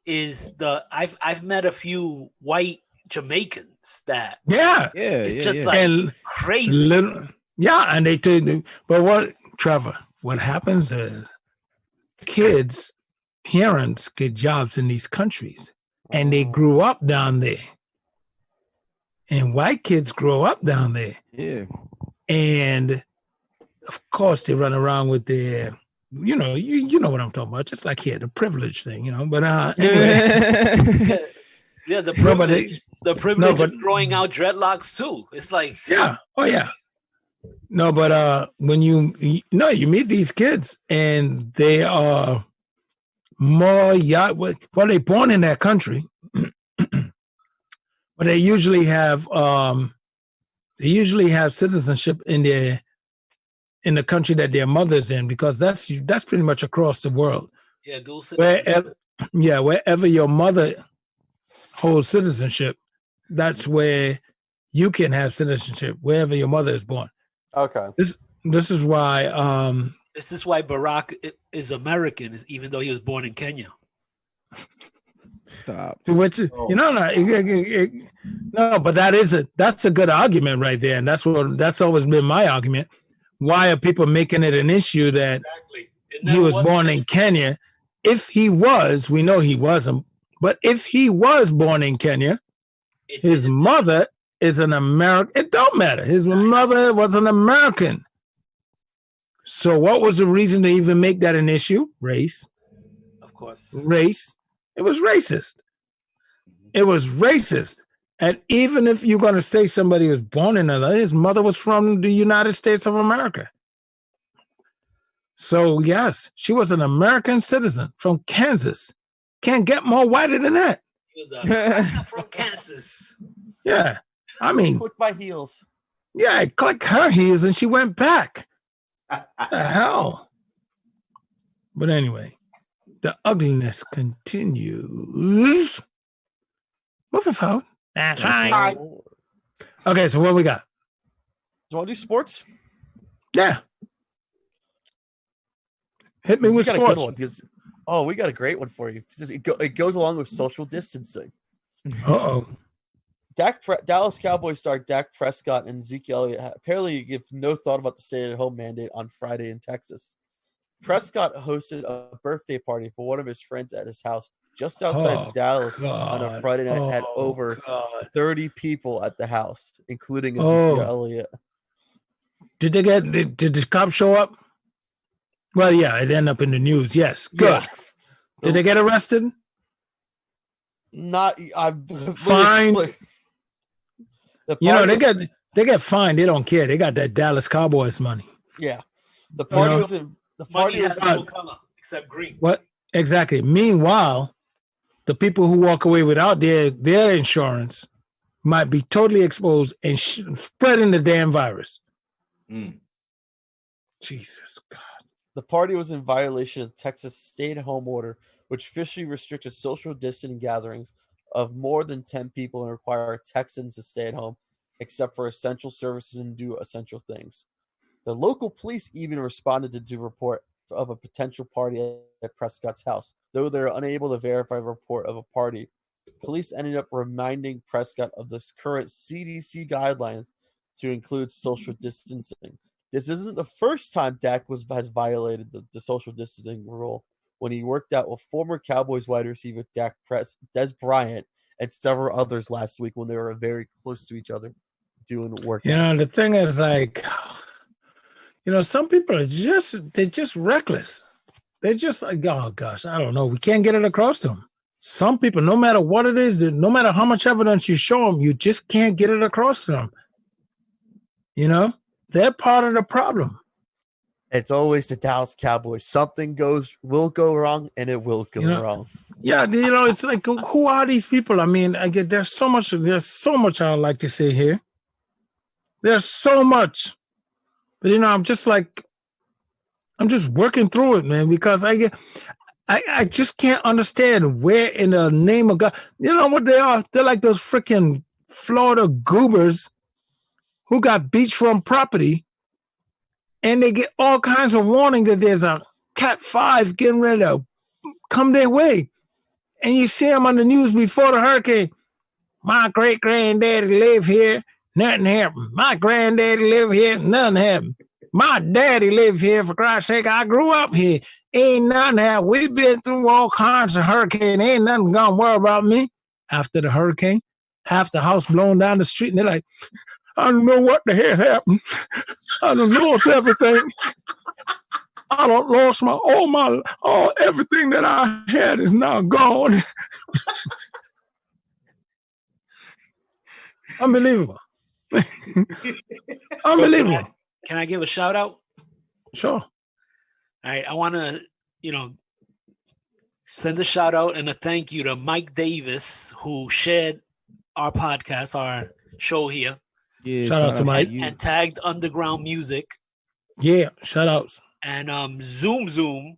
is I've met a few white Jamaicans that Yeah, it's yeah, just yeah. like and crazy. and they told me. But what, Trevor? What happens is parents get jobs in these countries, and they grew up down there. And white kids grow up down there, Yeah. and of course they run around with their, you know what I'm talking about, just like here, the privilege thing, But anyway, Yeah, the No, but privilege, of growing out dreadlocks too. It's like yeah, oh yeah. No, but when you meet these kids and they are more they're born in that country, but they usually have citizenship in the country that their mother's in, because that's pretty much across the world. yeah, dual citizenship. Wherever your mother holds citizenship, that's where you can have citizenship, wherever your mother is born. Okay. This is why This is why Barack is American, even though he was born in Kenya. Stop. to which no, but that's a good argument right there, and that's always been my argument. Why are people making it an issue that Exactly. he was born in Kenya? If he was, we know he wasn't, but if he was born in Kenya, his mother is an American. It don't matter. His mother was an American. So what was the reason to even make that an issue? Race. Of course. Race. It was racist. It was racist. And even if you're going to say somebody was born in LA, his mother was from the United States of America. So yes, she was an American citizen from Kansas. Can't get more whiter than that. He was from Kansas. Yeah. I mean, Click my heels. yeah, I clicked her heels and she went back. The hell? But anyway, the ugliness continues. Moving forward. That's right. Okay, so what we got? Do you want to do sports? Yeah. Hit me We with got a good sports. one because we got a great one for you. It goes along with social distancing. Uh-oh. Dallas Cowboys star Dak Prescott and Zeke Elliott apparently give no thought about the stay-at-home mandate on Friday in Texas. Prescott hosted a birthday party for one of his friends at his house just outside Dallas on a Friday night. Had over 30 people at the house, including Ezekiel Elliott. Did the cops show up? Well, yeah, it ended up in the news. Yes, good. Yeah. Did they get arrested? Not I'm Fined. They get fined. They don't care. They got that Dallas Cowboys money. Yeah, the party was in the party Money was has no color except green. What exactly? Meanwhile, the people who walk away without their insurance might be totally exposed and spreading the damn virus. Jesus God. The party was in violation of Texas stay-at-home order, which officially restricted social distancing gatherings of more than 10 people and require Texans to stay at home, except for essential services and do essential things. The local police even responded to the report of a potential party at Prescott's house. Though they were unable to verify a report of a party, police ended up reminding Prescott of the current CDC guidelines to include social distancing. This isn't the first time Dak has violated the social distancing rule when he worked out with former Cowboys wide receiver Dez Bryant and several others last week when they were very close to each other doing workouts. The thing is, like, some people are just reckless. they're just like, oh gosh, I don't know. We can't get it across to them. Some people, no matter what it is, no matter how much evidence you show them, you just can't get it across to them. You know, they're part of the problem. It's always the Dallas Cowboys. Something will go wrong, and it will go wrong. Yeah, you know, it's like, who are these people? I mean, there's so much I would like to say here. There's so much, but you know, I'm just working through it, man, because I just can't understand where in the name of God, you know what they are? They're like those freaking Florida goobers who got beachfront property, and they get all kinds of warning that there's a Cat 5 getting ready to come their way. And you see them on the news before the hurricane. My great-granddaddy lived here, nothing happened. My granddaddy lived here, nothing happened. My daddy lived here, for Christ's sake. I grew up here. Ain't nothing happened. We've been through all kinds of hurricanes. Ain't nothing gonna worry about me. After the hurricane, half the house blown down the street, and they're like, I don't know what the hell happened. I done lost everything. I done lost everything that I had is now gone. Unbelievable. Unbelievable. Can I give a shout out? Sure. All right. I want to, send a shout out and a thank you to Mike Davis, who shared our podcast, our show here. Yeah, shout out to Mike. And tagged Underground Music. Yeah, shout outs. And Zoom,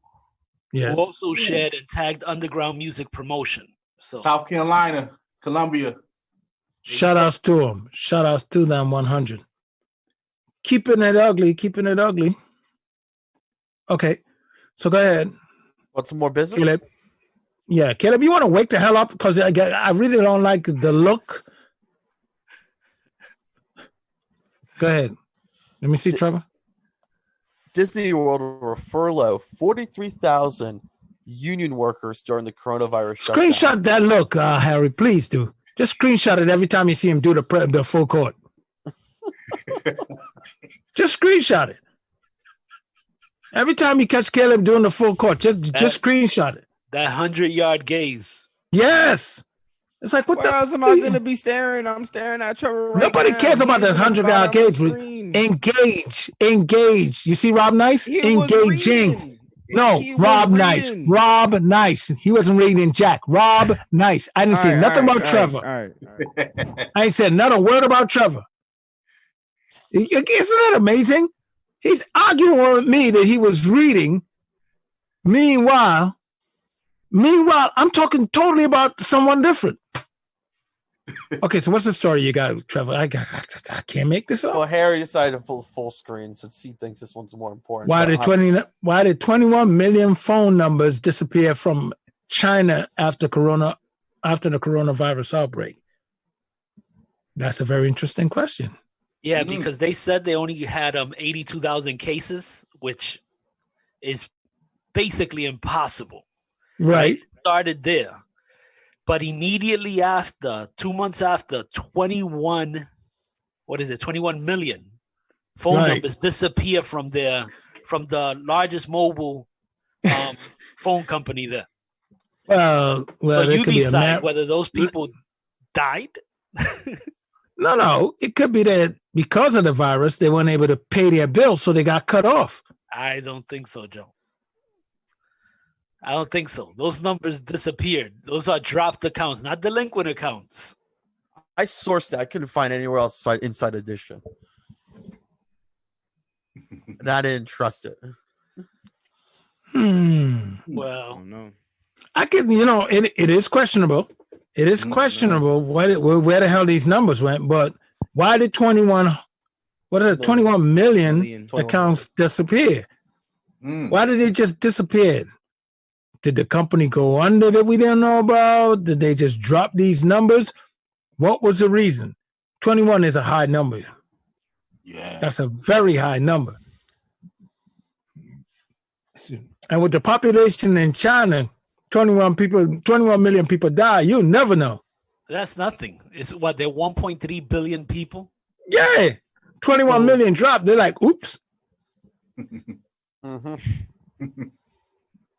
yes, who also shared and tagged Underground Music Promotion. So South Carolina, Columbia. Shout outs to them. Shout outs to them 100. Keeping it ugly. Okay, so go ahead. Want some more business? Caleb. Yeah, Caleb, you want to wake the hell up? Because I really don't like the look. Go ahead. Let me see, Trevor. Disney World will furlough 43,000 union workers during the coronavirus shutdown. Screenshot that look, Harry. Please do. Just screenshot it every time you see him do the full court. Just screenshot it. Every time you catch Caleb doing the full court, just screenshot it. That 100-yard gaze. Yes. It's like, what Where else am I going to be staring? I'm staring at Trevor right Nobody now. cares about the 100-yard gaze. Engage. You see Rob Nice? Engaging. No, Rob Nice. Rob Nice. He wasn't reading Jack. Rob Nice. I didn't say nothing about Trevor. All right. I ain't said not a word about Trevor. Isn't that amazing? He's arguing with me that he was reading. Meanwhile, I'm talking totally about someone different. Okay, so what's the story you got, Trevor? I can't make this up. Well, Harry decided to full screen since he thinks this one's more important. Why did 21 million phone numbers disappear from China after the coronavirus outbreak? That's a very interesting question. Yeah, because they said they only had 82,000 cases, which is basically impossible. Right. Started there. But immediately after, 2 months after, 21 million phone numbers disappear from the largest mobile phone company there. Well, so you decide whether those people died. No, it could be that because of the virus, they weren't able to pay their bills, so they got cut off. I don't think so, Joe. I don't think so. Those numbers disappeared. Those are dropped accounts, not delinquent accounts. I sourced that. I couldn't find anywhere else Inside Edition. And I didn't trust it. Well, no. I could, it is questionable. It is questionable where the hell these numbers went, but why did 21 million accounts disappear? Why did it just disappear? Did the company go under that we didn't know about? Did they just drop these numbers? What was the reason? 21 is a high number. Yeah. That's a very high number. And with the population in China, 21 million people die. You'll never know. That's nothing. It's what, they're 1.3 billion people? Yeah. 21 million dropped. They're like, oops.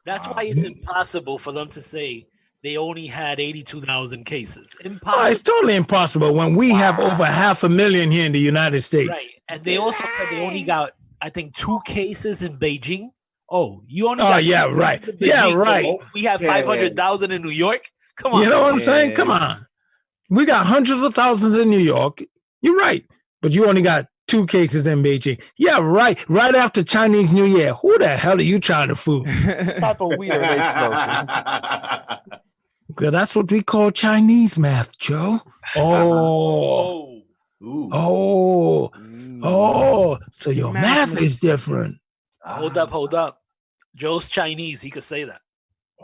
That's why it's impossible for them to say they only had 82,000 cases. Oh, Impossible. it's totally impossible when we have over 500,000 here in the United States. Right. And they also said they only got, I think, 2 cases in Beijing. Oh, you only Oh, got yeah, 2 right. cases in Yeah, Beijing, right. bro. We have 500,000 in New York. Come on. You know what I'm Yeah. saying? Come on. We got hundreds of thousands in New York. You're right. But you only got 2 cases in Beijing. Yeah, right. Right after Chinese New Year. Who the hell are you trying to fool? What type of weed are they smoking? Because that's what we call Chinese math, Joe. Oh. Oh. Oh. So your math is different. Hold up. Joe's Chinese. He could say that.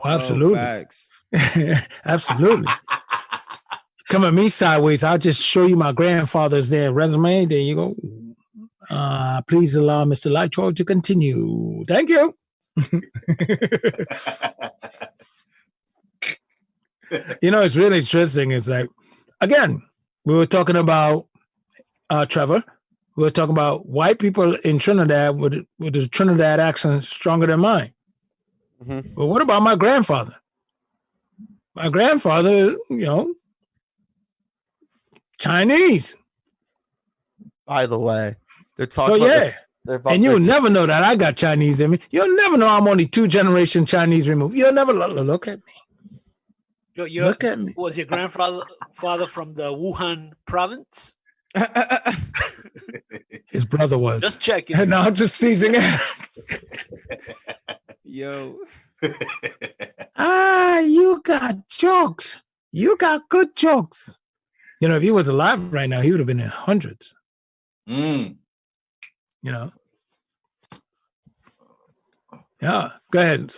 Oh, absolutely. Facts. Absolutely. Come at me sideways. I'll just show you my grandfather's resume. There you go. Please allow Mr. Lightroyd to continue. Thank you. You know, it's really interesting. It's like, again, we were talking about Trevor. We were talking about white people in Trinidad with the Trinidad accent stronger than mine. Mhm. But what about my grandfather? My grandfather, Chinese. By the way, they're talking So, about yeah. this. They're about And you'll they're- never know that I got Chinese in me. You'll never know I'm only 2 generation Chinese removed. You'll never look at me. Look at me. Was your grandfather from the Wuhan province? His brother was. Just checking. No, I'm just teasing it. Yo. You got jokes. You got good jokes. If he was alive right now, he would have been in hundreds. Yeah. Go ahead,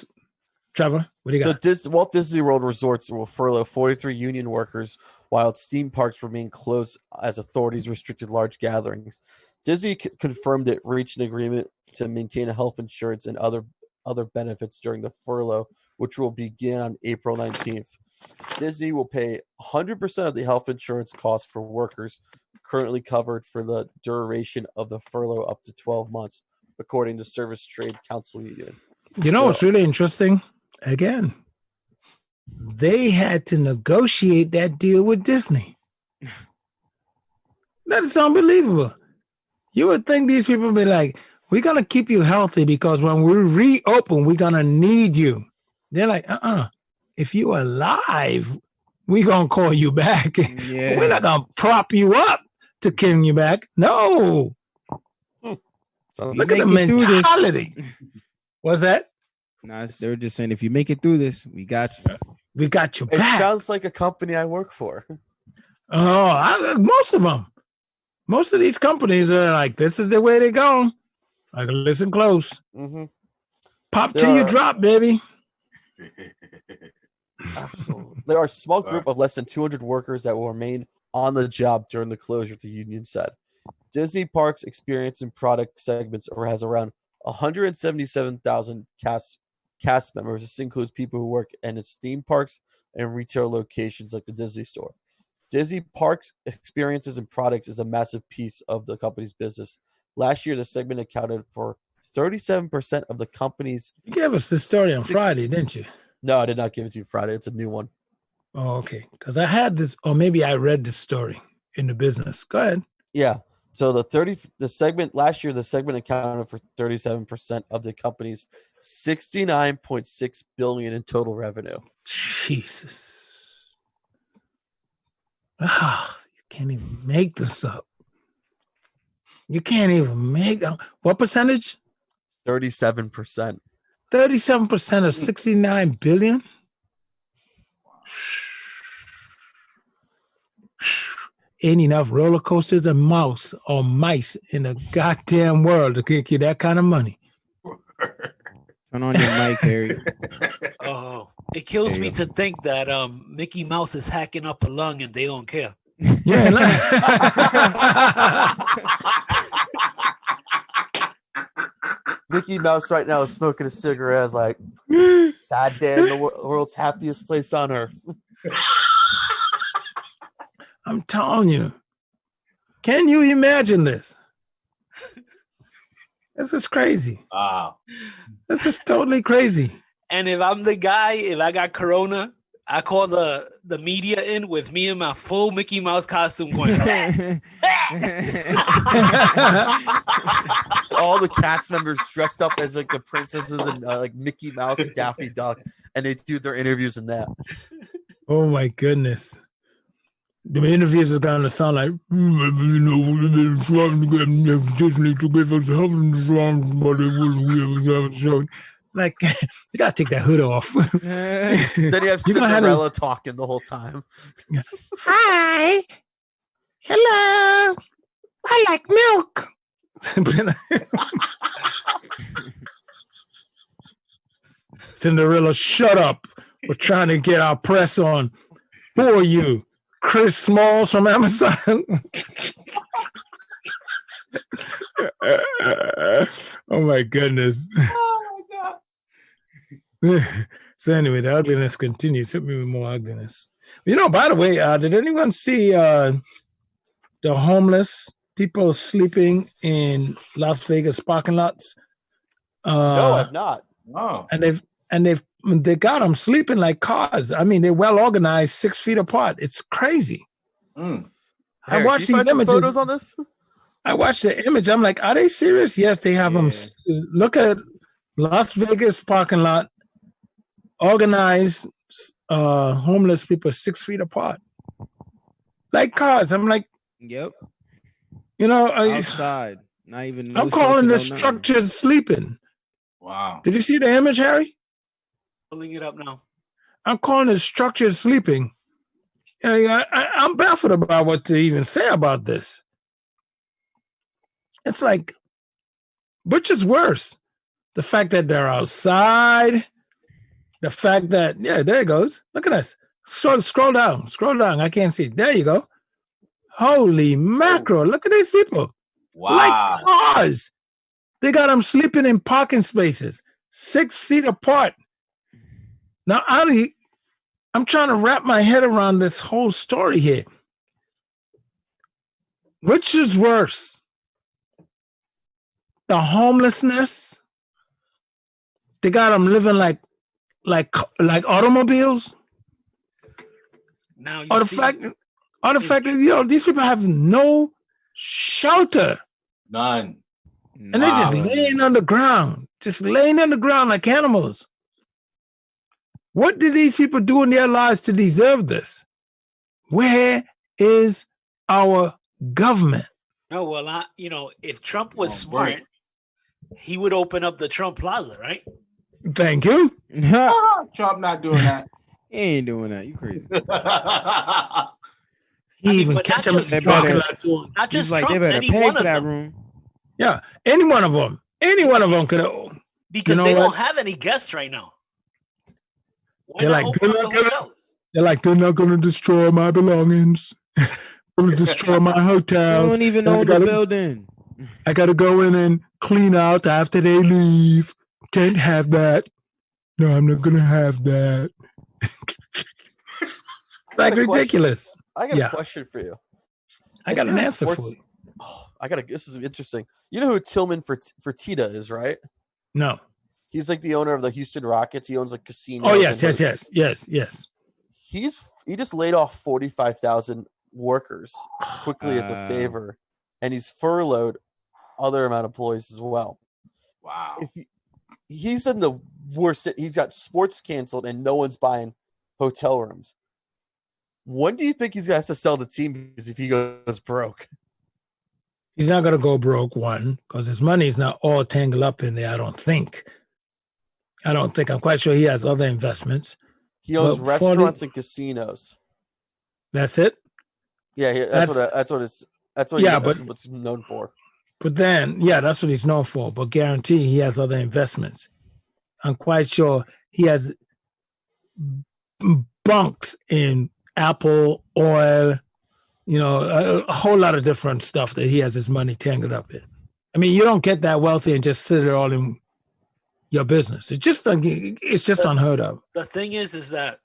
Trevor. What do you got? So Walt Disney World Resorts will furlough 43 union workers while its theme parks remain closed as authorities restricted large gatherings. Disney confirmed it reached an agreement to maintain health insurance and other benefits during the furlough, which will begin on April 19th. Disney will pay 100% of the health insurance costs for workers currently covered for the duration of the furlough up to 12 months, according to Service Trade Council Union. You know what's really interesting? Again, they had to negotiate that deal with Disney. That is unbelievable. You would think these people would be like, we're going to keep you healthy because when we reopen, we're going to need you. They're like, if you're alive, we're going to call you back. Yeah. We're not going to prop you up to kill you back. No. So Look at the make it through this. mentality. What's that? Nah, they were just saying, if you make it through this, we got you. We got your it back. sounds like a company I work for. Most of them. Most of these companies are like, this is the way they go. Like, listen close. Mm-hmm. Pop There till you are- drop, baby. Absolutely. There are a small group of less than 200 workers that will remain on the job during the closure, the union said. Disney Parks Experience and Product segments has around 177,000 cast members. This includes people who work in its theme parks and retail locations like the Disney Store. Disney Parks Experiences and Products is a massive piece of the company's business. Last year, the segment accounted for 37% of the company's. You gave us this story on 60 Friday, didn't you? No, I did not give it to you Friday. It's a new one. Oh, okay. Because I had this, or maybe I read this story in the business. Go ahead. Yeah. So the segment last year, the segment accounted for 37% of the company's 69.6 billion in total revenue. Jesus. You can't even make this up. You can't even make what percentage? 37%. 37% of 69 billion? Ain't enough roller coasters and mice in the goddamn world to get you that kind of money. Turn on your mic, Harry. Oh, it kills There you me go. to think that Mickey Mouse is hacking up a lung and they don't care. Yeah. Mickey Mouse right now is smoking a cigarette. Is like, sad day in the world's happiest place on earth. I'm telling you. Can you imagine this? This is crazy. Wow. This is totally crazy. And if I'm the guy, if I got corona, I call the media in with me in my full Mickey Mouse costume going. All the cast members dressed up as like the princesses and like Mickey Mouse and Daffy Duck, and they do their interviews in that. Oh my goodness. The interviews are going to sound like, you know, we've been trying to get Disney to give us help in this round, but it wouldn't give us. Like, you got to take that hood off. Then you have Cinderella talking the whole time. Hi. Hello. I like milk. Cinderella, shut up. We're trying to get our press on. Who are you? Chris Smalls from Amazon? Oh my goodness. Oh my God. So anyway, the ugliness continues. Hit me with more ugliness. You know, by the way, did anyone see the homeless people sleeping in Las Vegas parking lots? No, I've not. Oh. And they got them sleeping like cars. I mean, they're well organized, 6 feet apart. It's crazy. Harry, I watched can you these find some images. photos on this. I watched the image. I'm like, are they serious? Yes, they have them. Look at Las Vegas parking lot, organized homeless people 6 feet apart, like cars. I'm like, yep. You know, outside. Not even. I'm calling this structured sleeping. Wow. Did you see the image, Harry? Pulling it up now. I'm calling it structured sleeping. I'm baffled about what to even say about this. It's like, which is worse? The fact that they're outside, the fact that, yeah, there it goes. Look at this. Scroll down. I can't see. There you go. Holy mackerel. Look at these people. Wow. Like cars. They got them sleeping in parking spaces, 6 feet apart. Now, I'm trying to wrap my head around this whole story here. Which is worse? The homelessness? They got them living like automobiles? Now you Or the see, fact that, you know, these people have no shelter. None. And they're just laying on the ground, like animals. What did these people do in their lives to deserve this? Where is our government? No, well, if Trump was smart, he would open up the Trump Plaza, right? Thank you. Trump not doing that. He ain't doing that. You crazy. He even kept them in the parking lot. Not just like, Trump, they better any pay one for of that them. room. Yeah, any one of them could have. Because they don't have any guests right now. They're like, they're not going to destroy my belongings. Going to destroy my hotels. You don't even own the building. I got to go in and clean out after they leave. Can't have that. No, I'm not going to have that. Like ridiculous. I got a question for you. I got an answer for you. Oh, this is interesting. You know who Tillman Fertitta is, right? No. He's like the owner of the Houston Rockets. He owns like casinos. Oh, yes. He just laid off 45,000 workers quickly as a favor, and he's furloughed other amount of employees as well. Wow. He's in the worst. He's got sports canceled, and no one's buying hotel rooms. When do you think he's going to sell the team? Because if he goes broke, he's not going to go broke. One, because his money is not all tangled up in there. I don't think. I'm quite sure he has other investments. He owns restaurants and casinos. That's it. Yeah, that's what it's known for. But then, that's what he's known for. But guarantee he has other investments. I'm quite sure he has bunks in Apple, oil, a whole lot of different stuff that he has his money tangled up in. I mean, you don't get that wealthy and just sit it all in your business. It's just unheard of. The thing is that,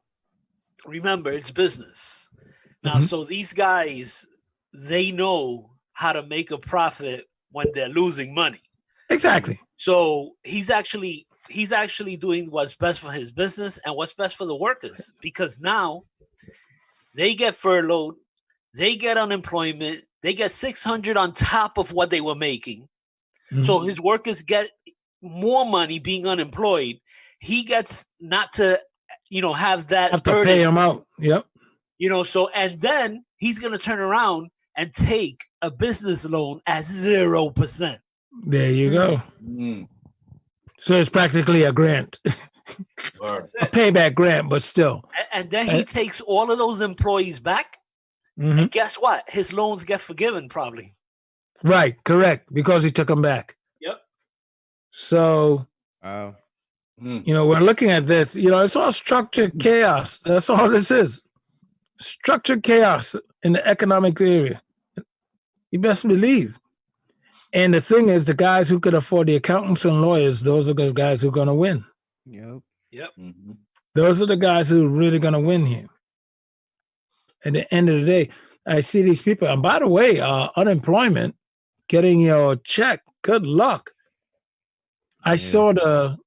remember, it's business. Now, so these guys, they know how to make a profit when they're losing money. Exactly. So he's actually he's actually doing what's best for his business and what's best for the workers, because now they get furloughed, they get unemployment, they get $600 on top of what they were making. So his workers get more money being unemployed. He gets not to, have that to pay him out. Yep. So, and then he's going to turn around and take a business loan at 0%. There you go. So it's practically a grant, a payback grant, but still. And then he takes all of those employees back. And guess what? His loans get forgiven probably. Right. Correct. Because he took them back. Yep. So, we're looking at this, it's all structured chaos. That's all this is. Structured chaos in the economic area. You best believe. And the thing is, the guys who could afford the accountants and lawyers, those are the guys who are going to win. Yep. Those are the guys who are really going to win here. At the end of the day, I see these people. And by the way, unemployment, getting your check, good luck. I saw the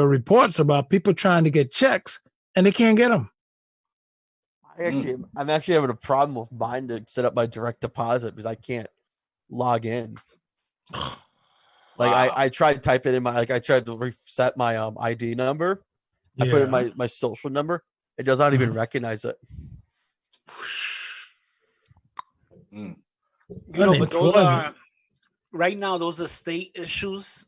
reports about people trying to get checks and they can't get them. I'm actually having a problem with mine to set up my direct deposit because I can't log in. Like I tried typing in I tried to reset my ID number. I put in my social number. It does not even recognize it. But those are right now. Those are state issues.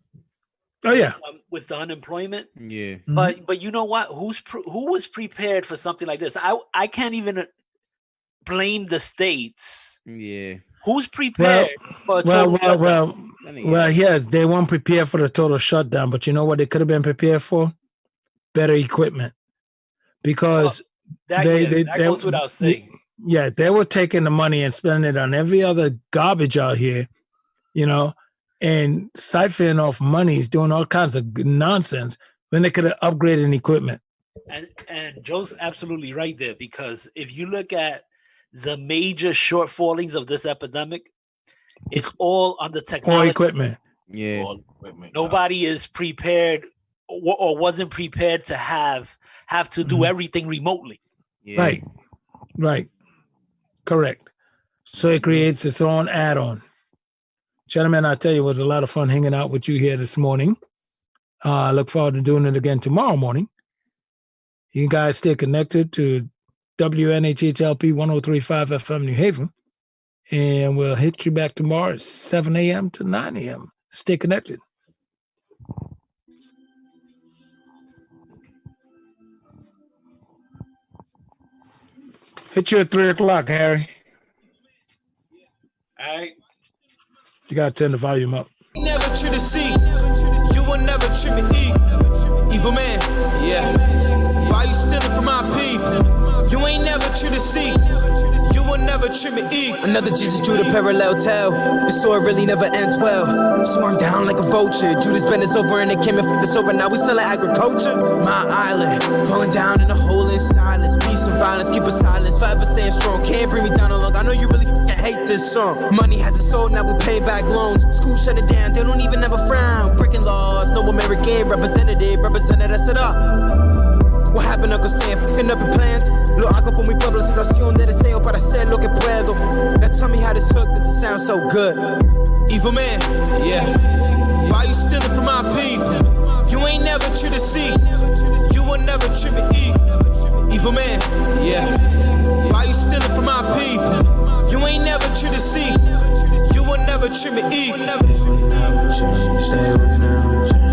Oh yeah, with the unemployment. Yeah, but you know what? Who was prepared for something like this? I can't even blame the states. Yeah, who's prepared for a total shutdown? Well, yes, they weren't prepared for the total shutdown, but you know what they could have been prepared for? Better equipment, because that goes without saying. Yeah, they were taking the money and spending it on every other garbage out here, and siphoning off monies, doing all kinds of nonsense when they could have upgraded equipment. And Joe's absolutely right there, because if you look at the major shortfallings of this epidemic, it's all on the technology. All equipment. Yeah. All equipment. Nobody is prepared or wasn't prepared to have to do everything remotely. Yeah. Right. Correct. So it creates its own add-on. Gentlemen, I tell you, it was a lot of fun hanging out with you here this morning. I look forward to doing it again tomorrow morning. You guys stay connected to WNHHLP 103.5 FM New Haven, and we'll hit you back tomorrow at 7 a.m. to 9 a.m. Stay connected. Hit you at 3 o'clock, Harry. All right. You got to turn the volume up. Never treat a C. You will never treat me E. Evil man, yeah. Why you stealing from my people? You ain't never treat a C. You will never treat me E. Another Jesus drew the parallel tale. The story really never ends well. Swarm down like a vulture. Judas bent us over and it came and fucked us over. Now we selling agriculture. My island, falling down in a hole in silence. Peace and violence, keep us silence. Forever staying strong. Can't bring me down along. I know you really hate this song. Money has a soul, now we pay back loans. School shutting down, they don't even have a frown. Breaking laws, no American representative represented us it up. What happened, Uncle Sam? Fucking up your plans. Lo hago por mi pueblo, sensación de deseo para hacer lo que puedo. Now tell me how this hook that this sounds so good. Evil man, yeah. Why you stealing from my people? You ain't never treat a C. You will never treat me E. Evil man, yeah. Why you stealing from my people? You ain't never treat a C. You will never treat me E. They will never change. They will never change.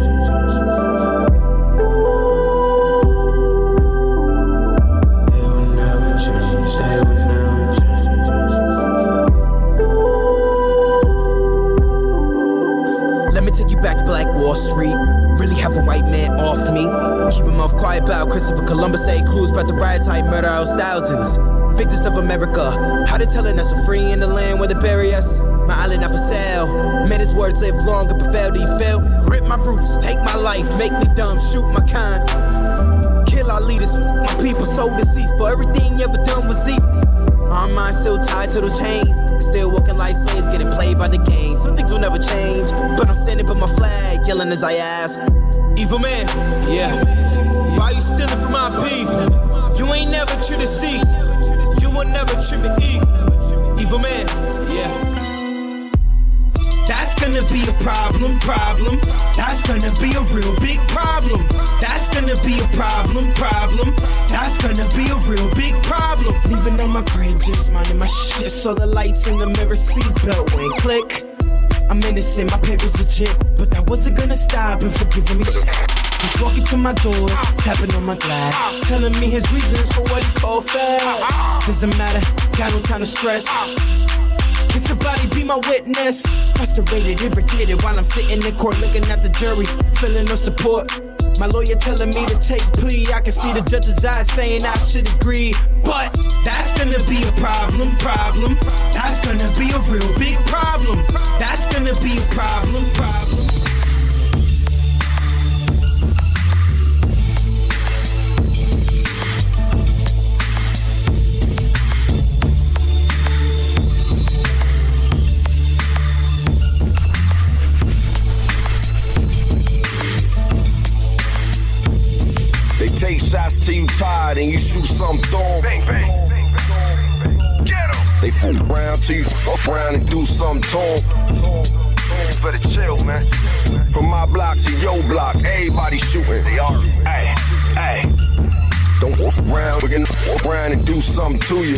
Let me take you back to Black Wall Street. Really have a white man off me. Keep him off quiet about Christopher Columbus. Say clues about the riots, how he murder us thousands. Victims of America. How they telling us we're free in the land where they bury us. My island not for sale. Man, his words live long and prevail. Do you feel? Rip my roots, take my life, make me dumb, shoot my kind. Kill our leaders, my people, so deceased. For everything you ever done was evil. Our mind still tied to those chains. Still walking like slaves, getting played by the game. Some things will never change, but I'm standing by my flag, yelling as I ask. Evil man, yeah. Why you stealing from my people? You ain't never true to see. You will never trip me eat. Evil man, yeah. That's gonna be a problem. That's gonna be a real big problem. That's gonna be a problem. That's gonna be a real big problem. Leaving on my crib, just minding my shit. Saw the lights in the mirror, seatbelt went click. I'm innocent, my paper's legit, but that wasn't gonna stop him from giving me shit. He's walking to my door, tapping on my glass, telling me his reasons for what he called fast. Doesn't matter, got no time to stress. Can somebody be my witness? Frustrated, irritated while I'm sitting in court looking at the jury, feeling no support. My lawyer telling me to take plea. I can see the judge's eyes saying I should agree, but that's gonna be a problem. That's gonna be a real big problem. That's gonna be a problem. Take shots till you tired and you shoot something through 'em. Bang, bang, bang, bang. Get 'em. They fool around till you off around and do something to 'em. You better chill, man. From my block to your block, everybody shooting. They are. Hey. Don't walk around, we're gonna walk around and do something to you.